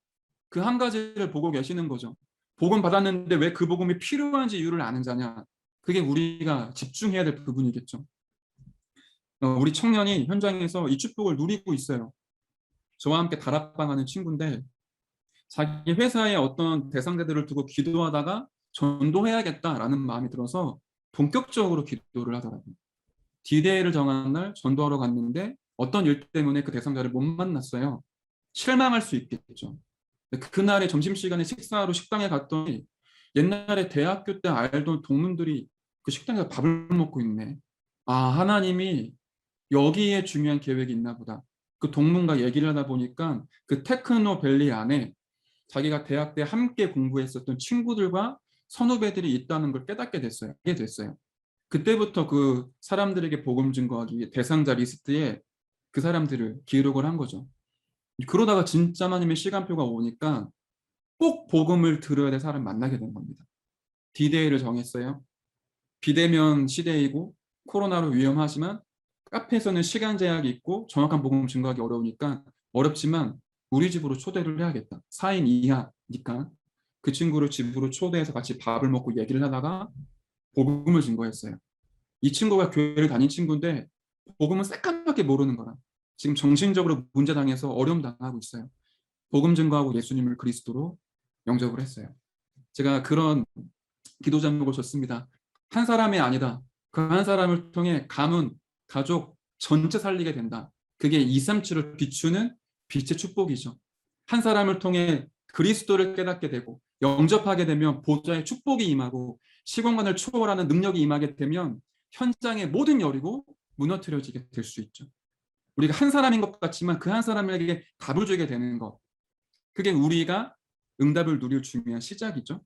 그 한 가지를 보고 계시는 거죠. 복음 받았는데 왜 그 복음이 필요한지 이유를 아는 자냐 그게 우리가 집중해야 될 부분이겠죠. 우리 청년이 현장에서 이 축복을 누리고 있어요. 저와 함께 다락방하는 친구인데 자기 회사의 어떤 대상자들을 두고 기도하다가 전도해야겠다라는 마음이 들어서 본격적으로 기도를 하더라고요. 디데이를 정한 날 전도하러 갔는데 어떤 일 때문에 그 대상자를 못 만났어요. 실망할 수 있겠죠. 그날에 점심시간에 식사하러 식당에 갔더니 옛날에 대학교 때 알던 동문들이 그 식당에서 밥을 먹고 있네. 아, 하나님이 여기에 중요한 계획이 있나 보다. 그 동문과 얘기를 하다 보니까 그 테크노밸리 안에 자기가 대학 때 함께 공부했었던 친구들과 선후배들이 있다는 걸 깨닫게 됐어요. 알게 됐어요. 그때부터 그 사람들에게 복음 증거하기 위해 대상자 리스트에 그 사람들을 기록을 한 거죠. 그러다가 진짜 하나님의 시간표가 오니까 꼭 복음을 들어야 될 사람 만나게 된 겁니다. 디데이를 정했어요. 비대면 시대이고 코로나로 위험하지만 카페에서는 시간 제약이 있고 정확한 복음 증거하기 어려우니까 어렵지만 우리 집으로 초대를 해야겠다. 4인 이하니까 그 친구를 집으로 초대해서 같이 밥을 먹고 얘기를 하다가 복음을 증거했어요. 이 친구가 교회를 다닌 친구인데 복음은 새까맣게 모르는 거라. 지금 정신적으로 문제당해서 어려움 당하고 있어요. 복음 증거하고 예수님을 그리스도로 영접을 했어요. 제가 그런 기도 제목을 줬습니다. 한 사람이 아니다. 그 한 사람을 통해 가문, 가족 전체 살리게 된다. 그게 2, 3주를 비추는 빛의 축복이죠. 한 사람을 통해 그리스도를 깨닫게 되고 영접하게 되면 보좌의 축복이 임하고 시공간을 초월하는 능력이 임하게 되면 현장의 모든 열이고 무너뜨려지게 될 수 있죠. 우리가 한 사람인 것 같지만 그 한 사람에게 답을 주게 되는 것. 그게 우리가 응답을 누릴 중요한 시작이죠.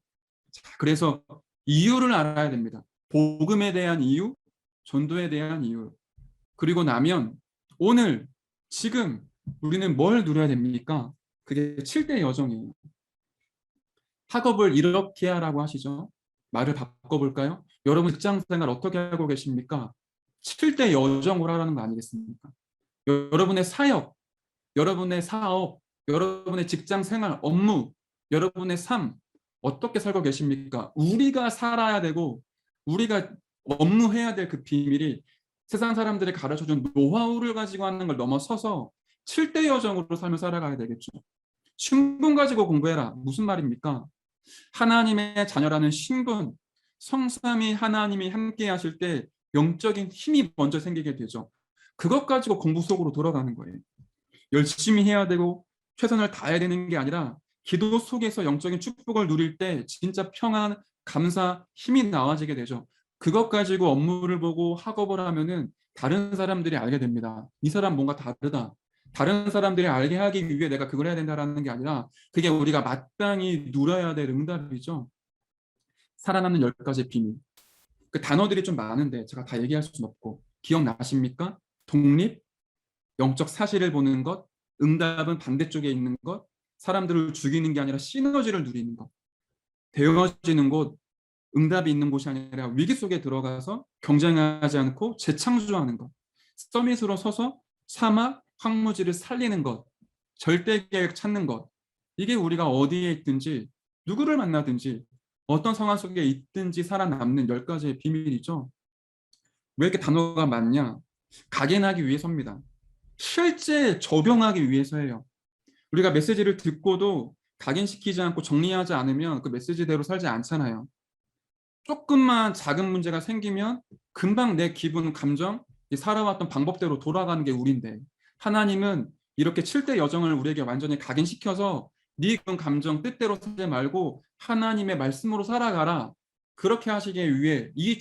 자, 그래서 이유를 알아야 됩니다. 복음에 대한 이유, 전도에 대한 이유. 그리고 나면 오늘 지금 우리는 뭘 누려야 됩니까? 그게 7대 여정이에요. 학업을 이렇게 하라고 하시죠. 말을 바꿔볼까요? 여러분 직장생활 어떻게 하고 계십니까? 7대 여정을 하라는 거 아니겠습니까? 여러분의 사역, 여러분의 사업, 여러분의 직장 생활, 업무, 여러분의 삶 어떻게 살고 계십니까? 우리가 살아야 되고 우리가 업무해야 될 그 비밀이 세상 사람들이 가르쳐준 노하우를 가지고 하는 걸 넘어서서 7대 여정으로 삶을 살아가야 되겠죠. 신분 가지고 공부해라. 무슨 말입니까? 하나님의 자녀라는 신분, 성삼위 하나님이 함께 하실 때 영적인 힘이 먼저 생기게 되죠. 그것 가지고 공부 속으로 돌아가는 거예요. 열심히 해야 되고 최선을 다해야 되는 게 아니라 기도 속에서 영적인 축복을 누릴 때 진짜 평안, 감사, 힘이 나와지게 되죠. 그것 가지고 업무를 보고 학업을 하면은 다른 사람들이 알게 됩니다. 이 사람 뭔가 다르다. 다른 사람들이 알게 하기 위해 내가 그걸 해야 된다라는 게 아니라 그게 우리가 마땅히 누려야 될 응답이죠. 살아남는 10가지 비밀. 그 단어들이 좀 많은데 제가 다 얘기할 수는 없고 기억나십니까? 독립, 영적 사실을 보는 것, 응답은 반대쪽에 있는 것, 사람들을 죽이는 게 아니라 시너지를 누리는 것, 되어지는 곳, 응답이 있는 곳이 아니라 위기 속에 들어가서 경쟁하지 않고 재창조하는 것, 서밋으로 서서 사막, 황무지를 살리는 것, 절대 계획 찾는 것, 이게 우리가 어디에 있든지 누구를 만나든지 어떤 상황 속에 있든지 살아남는 10가지의 비밀이죠. 왜 이렇게 단어가 많냐? 각인하기 위해서입니다. 실제 적용하기 위해서예요. 우리가 메시지를 듣고도 각인시키지 않고 정리하지 않으면 그 메시지대로 살지 않잖아요. 조금만 작은 문제가 생기면 금방 내 기분, 감정, 살아왔던 방법대로 돌아가는 게 우린데 하나님은 이렇게 7대 여정을 우리에게 완전히 각인시켜서 네 기분, 감정, 뜻대로 살지 말고 하나님의 말씀으로 살아가라. 그렇게 하시기 위해 이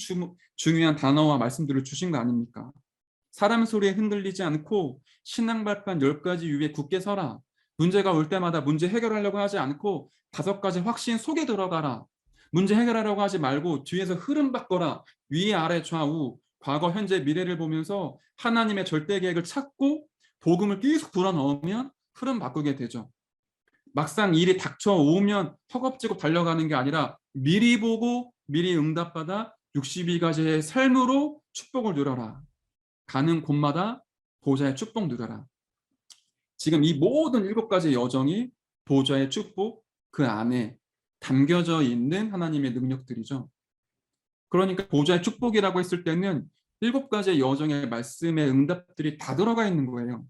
중요한 단어와 말씀들을 주신 거 아닙니까? 사람 소리에 흔들리지 않고 신앙 발판 10가지 위에 굳게 서라. 문제가 올 때마다 문제 해결하려고 하지 않고 5가지 확신 속에 들어가라. 문제 해결하려고 하지 말고 뒤에서 흐름 바꿔라. 위, 아래, 좌우, 과거, 현재, 미래를 보면서 하나님의 절대 계획을 찾고 복음을 계속 불어넣으면 흐름 바꾸게 되죠. 막상 일이 닥쳐오면 허겁지겁 달려가는 게 아니라 미리 보고 미리 응답받아 62가지의 삶으로 축복을 누려라. 가는 곳마다 보좌의 축복 누려라. 지금 이 모든 7가지 여정이 보좌의 축복 그 안에 담겨져 있는 하나님의 능력들이죠. 그러니까 보좌의 축복이라고 했을 때는 7가지 여정의 말씀의 응답들이 다 들어가 있는 거예요.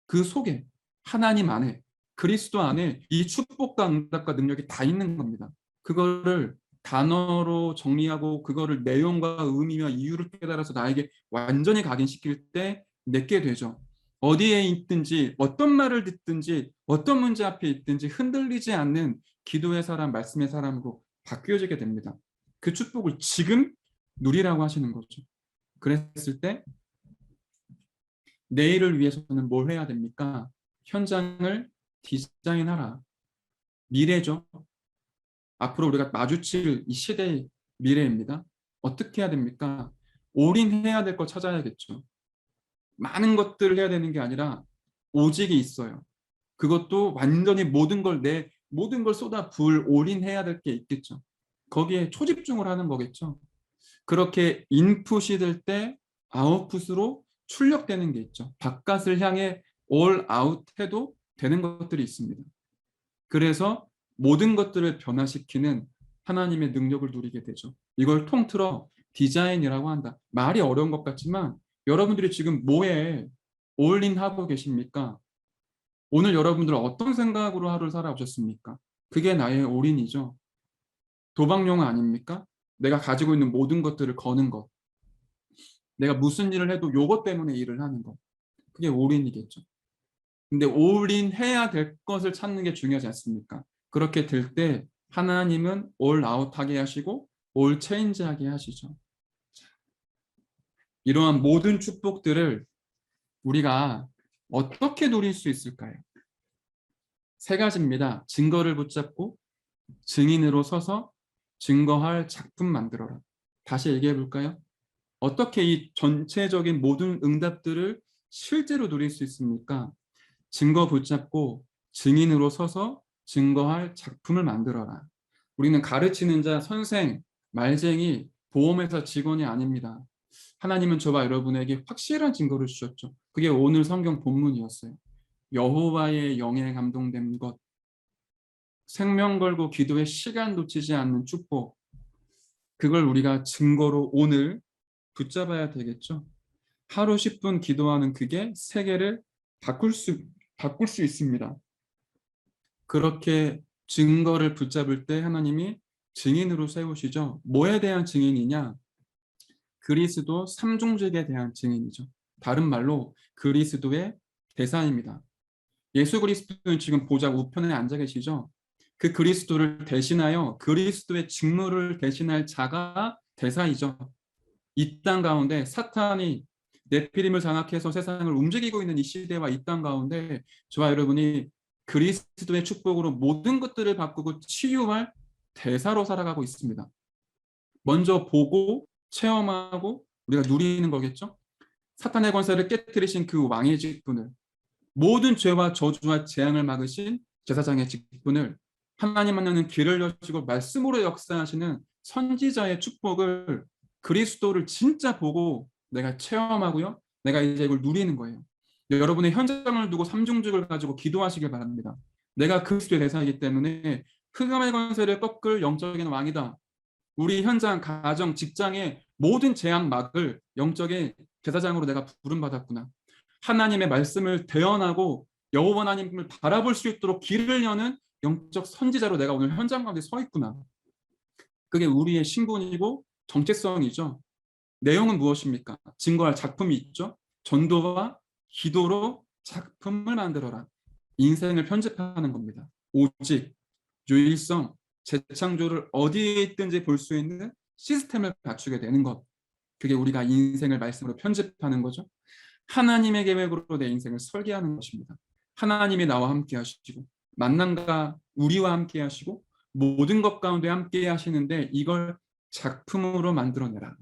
그 속에 하나님 안에 그리스도 안에 이 축복과 응답과 능력이 다 있는 겁니다. 그거를 단어로 정리하고 그거를 내용과 의미와 이유를 깨달아서 나에게 완전히 각인시킬 때 내게 되죠. 어디에 있든지 어떤 말을 듣든지 어떤 문제 앞에 있든지 흔들리지 않는 기도의 사람, 말씀의 사람으로 바뀌어지게 됩니다. 그 축복을 지금 누리라고 하시는 거죠. 그랬을 때 내일을 위해서는 뭘 해야 됩니까? 현장을 디자인하라. 미래죠. 앞으로 우리가 마주칠 이 시대의 미래입니다. 어떻게 해야 됩니까? 올인해야 될 거 찾아야겠죠. 많은 것들을 해야 되는 게 아니라 오직이 있어요. 그것도 완전히 모든 걸 쏟아 부을 올인해야 될 게 있겠죠. 거기에 초집중을 하는 거겠죠. 그렇게 인풋이 될 때 아웃풋으로 출력되는 게 있죠. 바깥을 향해 올 아웃해도 되는 것들이 있습니다. 그래서 모든 것들을 변화시키는 하나님의 능력을 누리게 되죠. 이걸 통틀어 디자인이라고 한다. 말이 어려운 것 같지만 여러분들이 지금 뭐에 올인하고 계십니까? 오늘 여러분들 어떤 생각으로 하루를 살아오셨습니까? 그게 나의 올인이죠. 도박용 아닙니까? 내가 가지고 있는 모든 것들을 거는 것. 내가 무슨 일을 해도 요것 때문에 일을 하는 것. 그게 올인이겠죠. 근데 올인해야 될 것을 찾는 게 중요하지 않습니까? 그렇게 될 때 하나님은 올 아웃하게 하시고 올 체인지하게 하시죠. 이러한 모든 축복들을 우리가 어떻게 누릴 수 있을까요? 세 가지입니다. 증거를 붙잡고 증인으로 서서 증거할 작품 만들어라. 다시 얘기해 볼까요? 어떻게 이 전체적인 모든 응답들을 실제로 누릴 수 있습니까? 증거 붙잡고 증인으로 서서 증거할 작품을 만들어라. 우리는 가르치는 자, 선생, 말쟁이, 보험회사 직원이 아닙니다. 하나님은 저와 여러분에게 확실한 증거를 주셨죠. 그게 오늘 성경 본문이었어요. 여호와의 영에 감동된 것, 생명 걸고 기도에 시간 놓치지 않는 축복, 그걸 우리가 증거로 오늘 붙잡아야 되겠죠. 하루 10분 기도하는 그게 세계를 바꿀 수 있습니다. 그렇게 증거를 붙잡을 때 하나님이 증인으로 세우시죠. 뭐에 대한 증인이냐? 그리스도 삼중직에 대한 증인이죠. 다른 말로 그리스도의 대사입니다. 예수 그리스도는 지금 보좌 우편에 앉아 계시죠. 그 그리스도를 대신하여 그리스도의 직무를 대신할 자가 대사이죠. 이 땅 가운데 사탄이 네피림을 장악해서 세상을 움직이고 있는 이 시대와 이 땅 가운데 저와 여러분이 그리스도의 축복으로 모든 것들을 바꾸고 치유할 대사로 살아가고 있습니다. 먼저 보고 체험하고 우리가 누리는 거겠죠. 사탄의 권세를 깨뜨리신 그 왕의 직분을, 모든 죄와 저주와 재앙을 막으신 제사장의 직분을, 하나님 만나는 길을 여시고 말씀으로 역사하시는 선지자의 축복을, 그리스도를 진짜 보고 내가 체험하고요. 내가 이제 이걸 누리는 거예요. 여러분의 현장을 두고 삼중직을 가지고 기도하시길 바랍니다. 내가 그리스도의 대사이기 때문에 흑암의 권세를 꺾을 영적인 왕이다. 우리 현장, 가정, 직장의 모든 재앙 막을 영적인 제사장으로 내가 부름받았구나. 하나님의 말씀을 대언하고 여호와 하나님을 바라볼 수 있도록 길을 여는 영적 선지자로 내가 오늘 현장 가운데 서 있구나. 그게 우리의 신분이고 정체성이죠. 내용은 무엇입니까? 증거할 작품이 있죠. 전도와 기도로 작품을 만들어라. 인생을 편집하는 겁니다. 오직 유일성, 재창조를 어디에 있든지 볼 수 있는 시스템을 갖추게 되는 것. 그게 우리가 인생을 말씀으로 편집하는 거죠. 하나님의 계획으로 내 인생을 설계하는 것입니다. 하나님이 나와 함께 하시고 만남과 우리와 함께 하시고 모든 것 가운데 함께 하시는데 이걸 작품으로 만들어내라.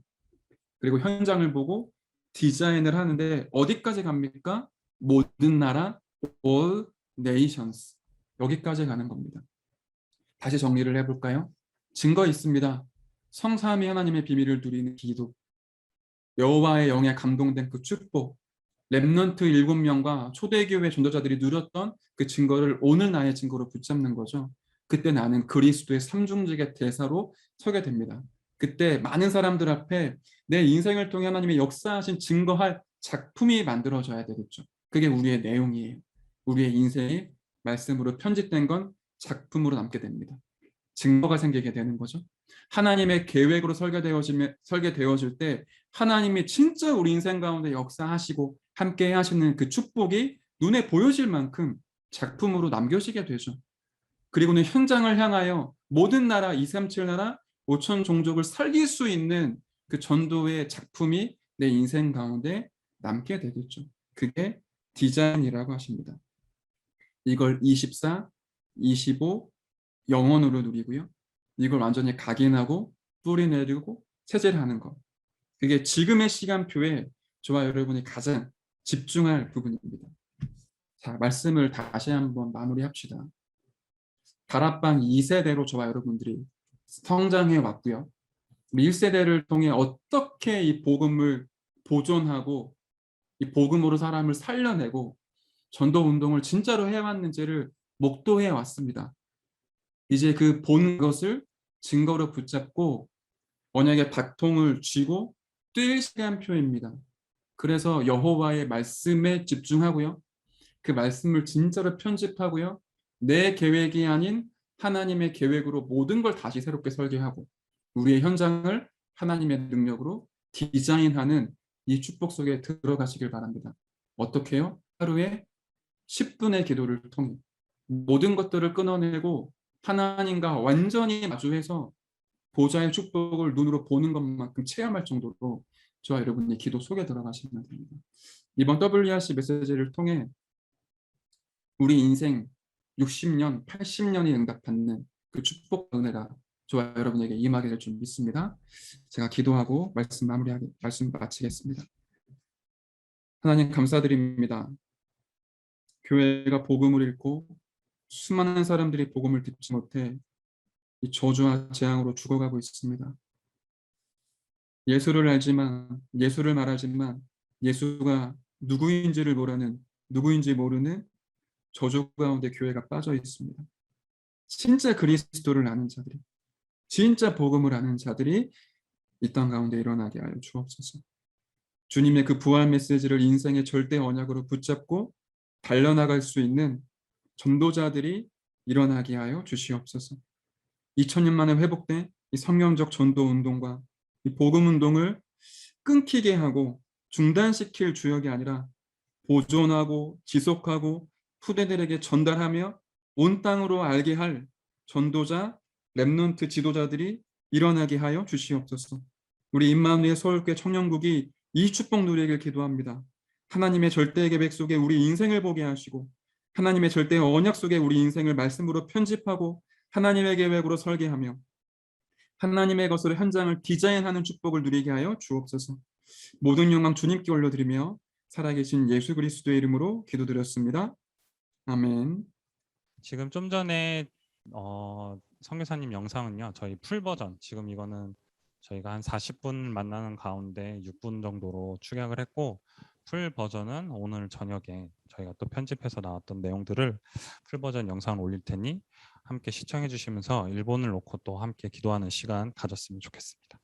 그리고 현장을 보고 디자인을 하는데 어디까지 갑니까? 모든 나라, all nations. 여기까지 가는 겁니다. 다시 정리를 해볼까요? 증거 있습니다. 성삼위 하나님의 비밀을 누리는 기도, 여호와의 영에 감동된 그 축복, 렘넌트 7명과 초대교회 전도자들이 누렸던 그 증거를 오늘 나의 증거로 붙잡는 거죠. 그때 나는 그리스도의 삼중직의 대사로 서게 됩니다. 그때 많은 사람들 앞에 내 인생을 통해 하나님의 역사하신 증거할 작품이 만들어져야 되겠죠. 그게 우리의 내용이에요. 우리의 인생이 말씀으로 편집된 건 작품으로 남게 됩니다. 증거가 생기게 되는 거죠. 하나님의 계획으로 설계되어질 때 하나님이 진짜 우리 인생 가운데 역사하시고 함께 하시는 그 축복이 눈에 보여질 만큼 작품으로 남겨지게 되죠. 그리고는 현장을 향하여 모든 나라 237 나라 5천 종족을 살릴 수 있는 그 전도의 작품이 내 인생 가운데 남게 되겠죠. 그게 디자인이라고 하십니다. 이걸 24, 25 영원으로 누리고요. 이걸 완전히 각인하고 뿌리내리고 체질하는 것. 그게 지금의 시간표에 저와 여러분이 가장 집중할 부분입니다. 자, 말씀을 다시 한번 마무리합시다. 다락방 2세대로 저와 여러분들이 성장해 왔고요. 1세대를 통해 어떻게 이 복음을 보존하고 이 복음으로 사람을 살려내고 전도 운동을 진짜로 해왔는지를 목도해 왔습니다. 이제 그 본 것을 증거로 붙잡고 언약의 바통을 쥐고 뛸 시간표입니다. 그래서 여호와의 말씀에 집중하고요. 그 말씀을 진짜로 편집하고요. 내 계획이 아닌 하나님의 계획으로 모든 걸 다시 새롭게 설계하고 우리의 현장을 하나님의 능력으로 디자인하는 이 축복 속에 들어가시길 바랍니다. 어떻게 해요? 하루에 10분의 기도를 통해 모든 것들을 끊어내고 하나님과 완전히 마주해서 보좌의 축복을 눈으로 보는 것만큼 체험할 정도로 저와 여러분이 기도 속에 들어가시면 됩니다. 이번 WRC 메시지를 통해 우리 인생 60년, 80년이 응답받는 그 축복 은혜가 저와 여러분에게 임하게 될 줄 믿습니다. 제가 기도하고 말씀 마치겠습니다. 하나님 감사드립니다. 교회가 복음을 읽고 수많은 사람들이 복음을 듣지 못해 이 저주와 재앙으로 죽어가고 있습니다. 예수를 알지만, 예수를 말하지만 예수가 누구인지 모르는 저주 가운데 교회가 빠져 있습니다. 진짜 그리스도를 아는 자들이, 진짜 복음을 아는 자들이 이 땅 가운데 일어나게 하여 주옵소서. 주님의 그 부활 메시지를 인생의 절대 언약으로 붙잡고 달려나갈 수 있는 전도자들이 일어나게 하여 주시옵소서. 2000년 만에 회복된 이 성경적 전도 운동과 이 복음 운동을 끊기게 하고 중단시킬 주역이 아니라 보존하고 지속하고 후대들에게 전달하며 온 땅으로 알게 할 전도자, 렘넌트 지도자들이 일어나게 하여 주시옵소서. 우리 임마누엘 서울교회 청년국이 이 축복 누리길 기도합니다. 하나님의 절대 계획 속에 우리 인생을 보게 하시고 하나님의 절대 언약 속에 우리 인생을 말씀으로 편집하고 하나님의 계획으로 설계하며 하나님의 것으로 현장을 디자인하는 축복을 누리게 하여 주옵소서. 모든 영광 주님께 올려드리며 살아계신 예수 그리스도의 이름으로 기도드렸습니다. 아멘. 지금 좀 전에 선교사님 영상은요, 저희 풀 버전, 지금 이거는 저희가 한 40분 만나는 가운데 6분 정도로 축약을 했고, 풀 버전은 오늘 저녁에 저희가 또 편집해서 나왔던 내용들을 풀 버전 영상을 올릴 테니 함께 시청해 주시면서 일본을 놓고 또 함께 기도하는 시간 가졌으면 좋겠습니다.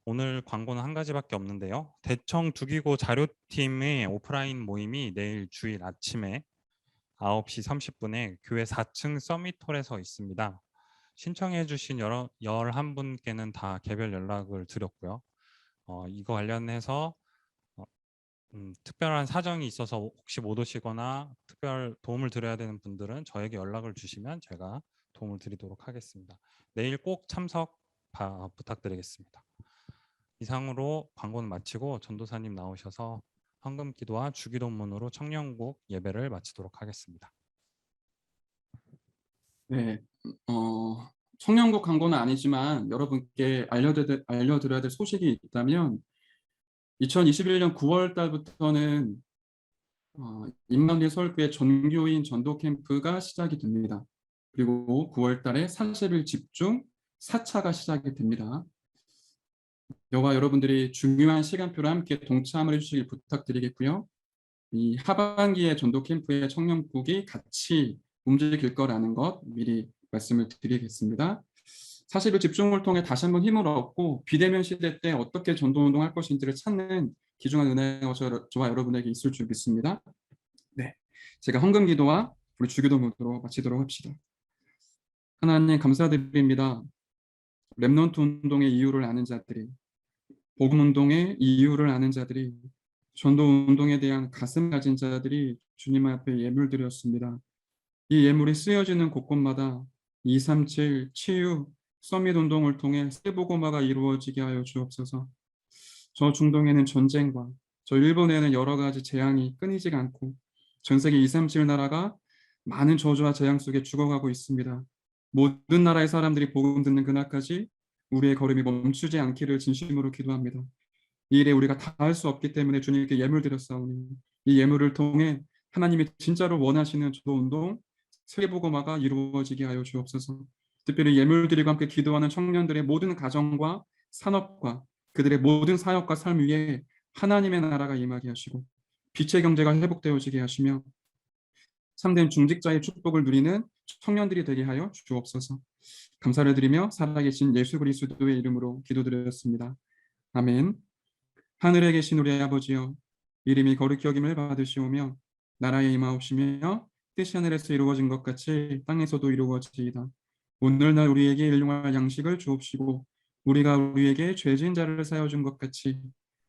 오늘 광고는 한 가지밖에 없는데요. 대청 두기고 자료팀의 오프라인 모임이 내일 주일 아침에 9시 30분에 교회 4층 서밋홀에서 있습니다. 신청해 주신 11분께는 다 개별 연락을 드렸고요. 이거 관련해서 특별한 사정이 있어서 혹시 못 오시거나 특별 도움을 드려야 되는 분들은 저에게 연락을 주시면 제가 도움을 드리도록 하겠습니다. 내일 꼭 참석 부탁드리겠습니다. 이상으로 광고는 마치고 전도사님 나오셔서 헌금기도와 주기도문으로 청년국 예배를 마치도록 하겠습니다. 네, 청년국 광고는 아니지만 여러분께 알려드려야 될 소식이 있다면 2021년 9월 달부터는 임마누엘 서울교회 전교인 전도 캠프가 시작이 됩니다. 그리고 9월 달에 30일 집중 4차가 시작이 됩니다. 여와 여러분들이 중요한 시간표로 함께 동참을 해주시길 부탁드리겠고요. 이 하반기에 전도 캠프의 청년국이 같이 움직일 거라는 것 미리 말씀을 드리겠습니다. 40일 집중을 통해 다시 한번 힘을 얻고 비대면 시대 때 어떻게 전도운동할 것인지를 찾는 귀중한 은혜가 저와 여러분에게 있을 줄 믿습니다. 네, 제가 헌금기도와 우리 주기도문으로 마치도록 합시다. 하나님 감사드립니다. 렘넌트 운동의 이유를 아는 자들이, 복음 운동의 이유를 아는 자들이, 전도 운동에 대한 가슴 가진 자들이 주님 앞에 예물 드렸습니다. 이 예물이 쓰여지는 곳곳마다 237 치유 서밋 운동을 통해 세보고마가 이루어지게 하여 주옵소서. 저 중동에는 전쟁과 저 일본에는 여러 가지 재앙이 끊이지 않고 전 세계 237 나라가 많은 저주와 재앙 속에 죽어가고 있습니다. 모든 나라의 사람들이 복음 듣는 그날까지 우리의 걸음이 멈추지 않기를 진심으로 기도합니다. 이 일에 우리가 다 할 수 없기 때문에 주님께 예물 드렸사오니 이 예물을 통해 하나님이 진짜로 원하시는 저도 운동 세계복음화가 이루어지게 하여 주옵소서. 특별히 예물 드리고 함께 기도하는 청년들의 모든 가정과 산업과 그들의 모든 사역과 삶 위에 하나님의 나라가 임하게 하시고 빛의 경제가 회복되어지게 하시며 참된 중직자의 축복을 누리는 청년들이 되게 하여 주옵소서. 감사를 드리며 살아계신 예수 그리스도의 이름으로 기도드렸습니다. 아멘. 하늘에 계신 우리 아버지여, 이름이 거룩히 여김을 받으시오며 나라에 임하옵시며 뜻이 하늘에서 이루어진 것 같이 땅에서도 이루어지이다. 오늘날 우리에게 일용할 양식을 주옵시고 우리가 우리에게 죄진 자를 사하여 준 것 같이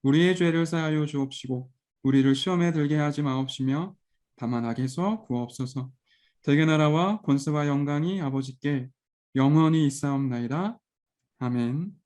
우리의 죄를 사하여 주옵시고 우리를 시험에 들게 하지 마옵시며 다만 악에서 구하옵소서. 대개 나라와 권세와 영광이 아버지께 영원히 있사옵나이다. 아멘.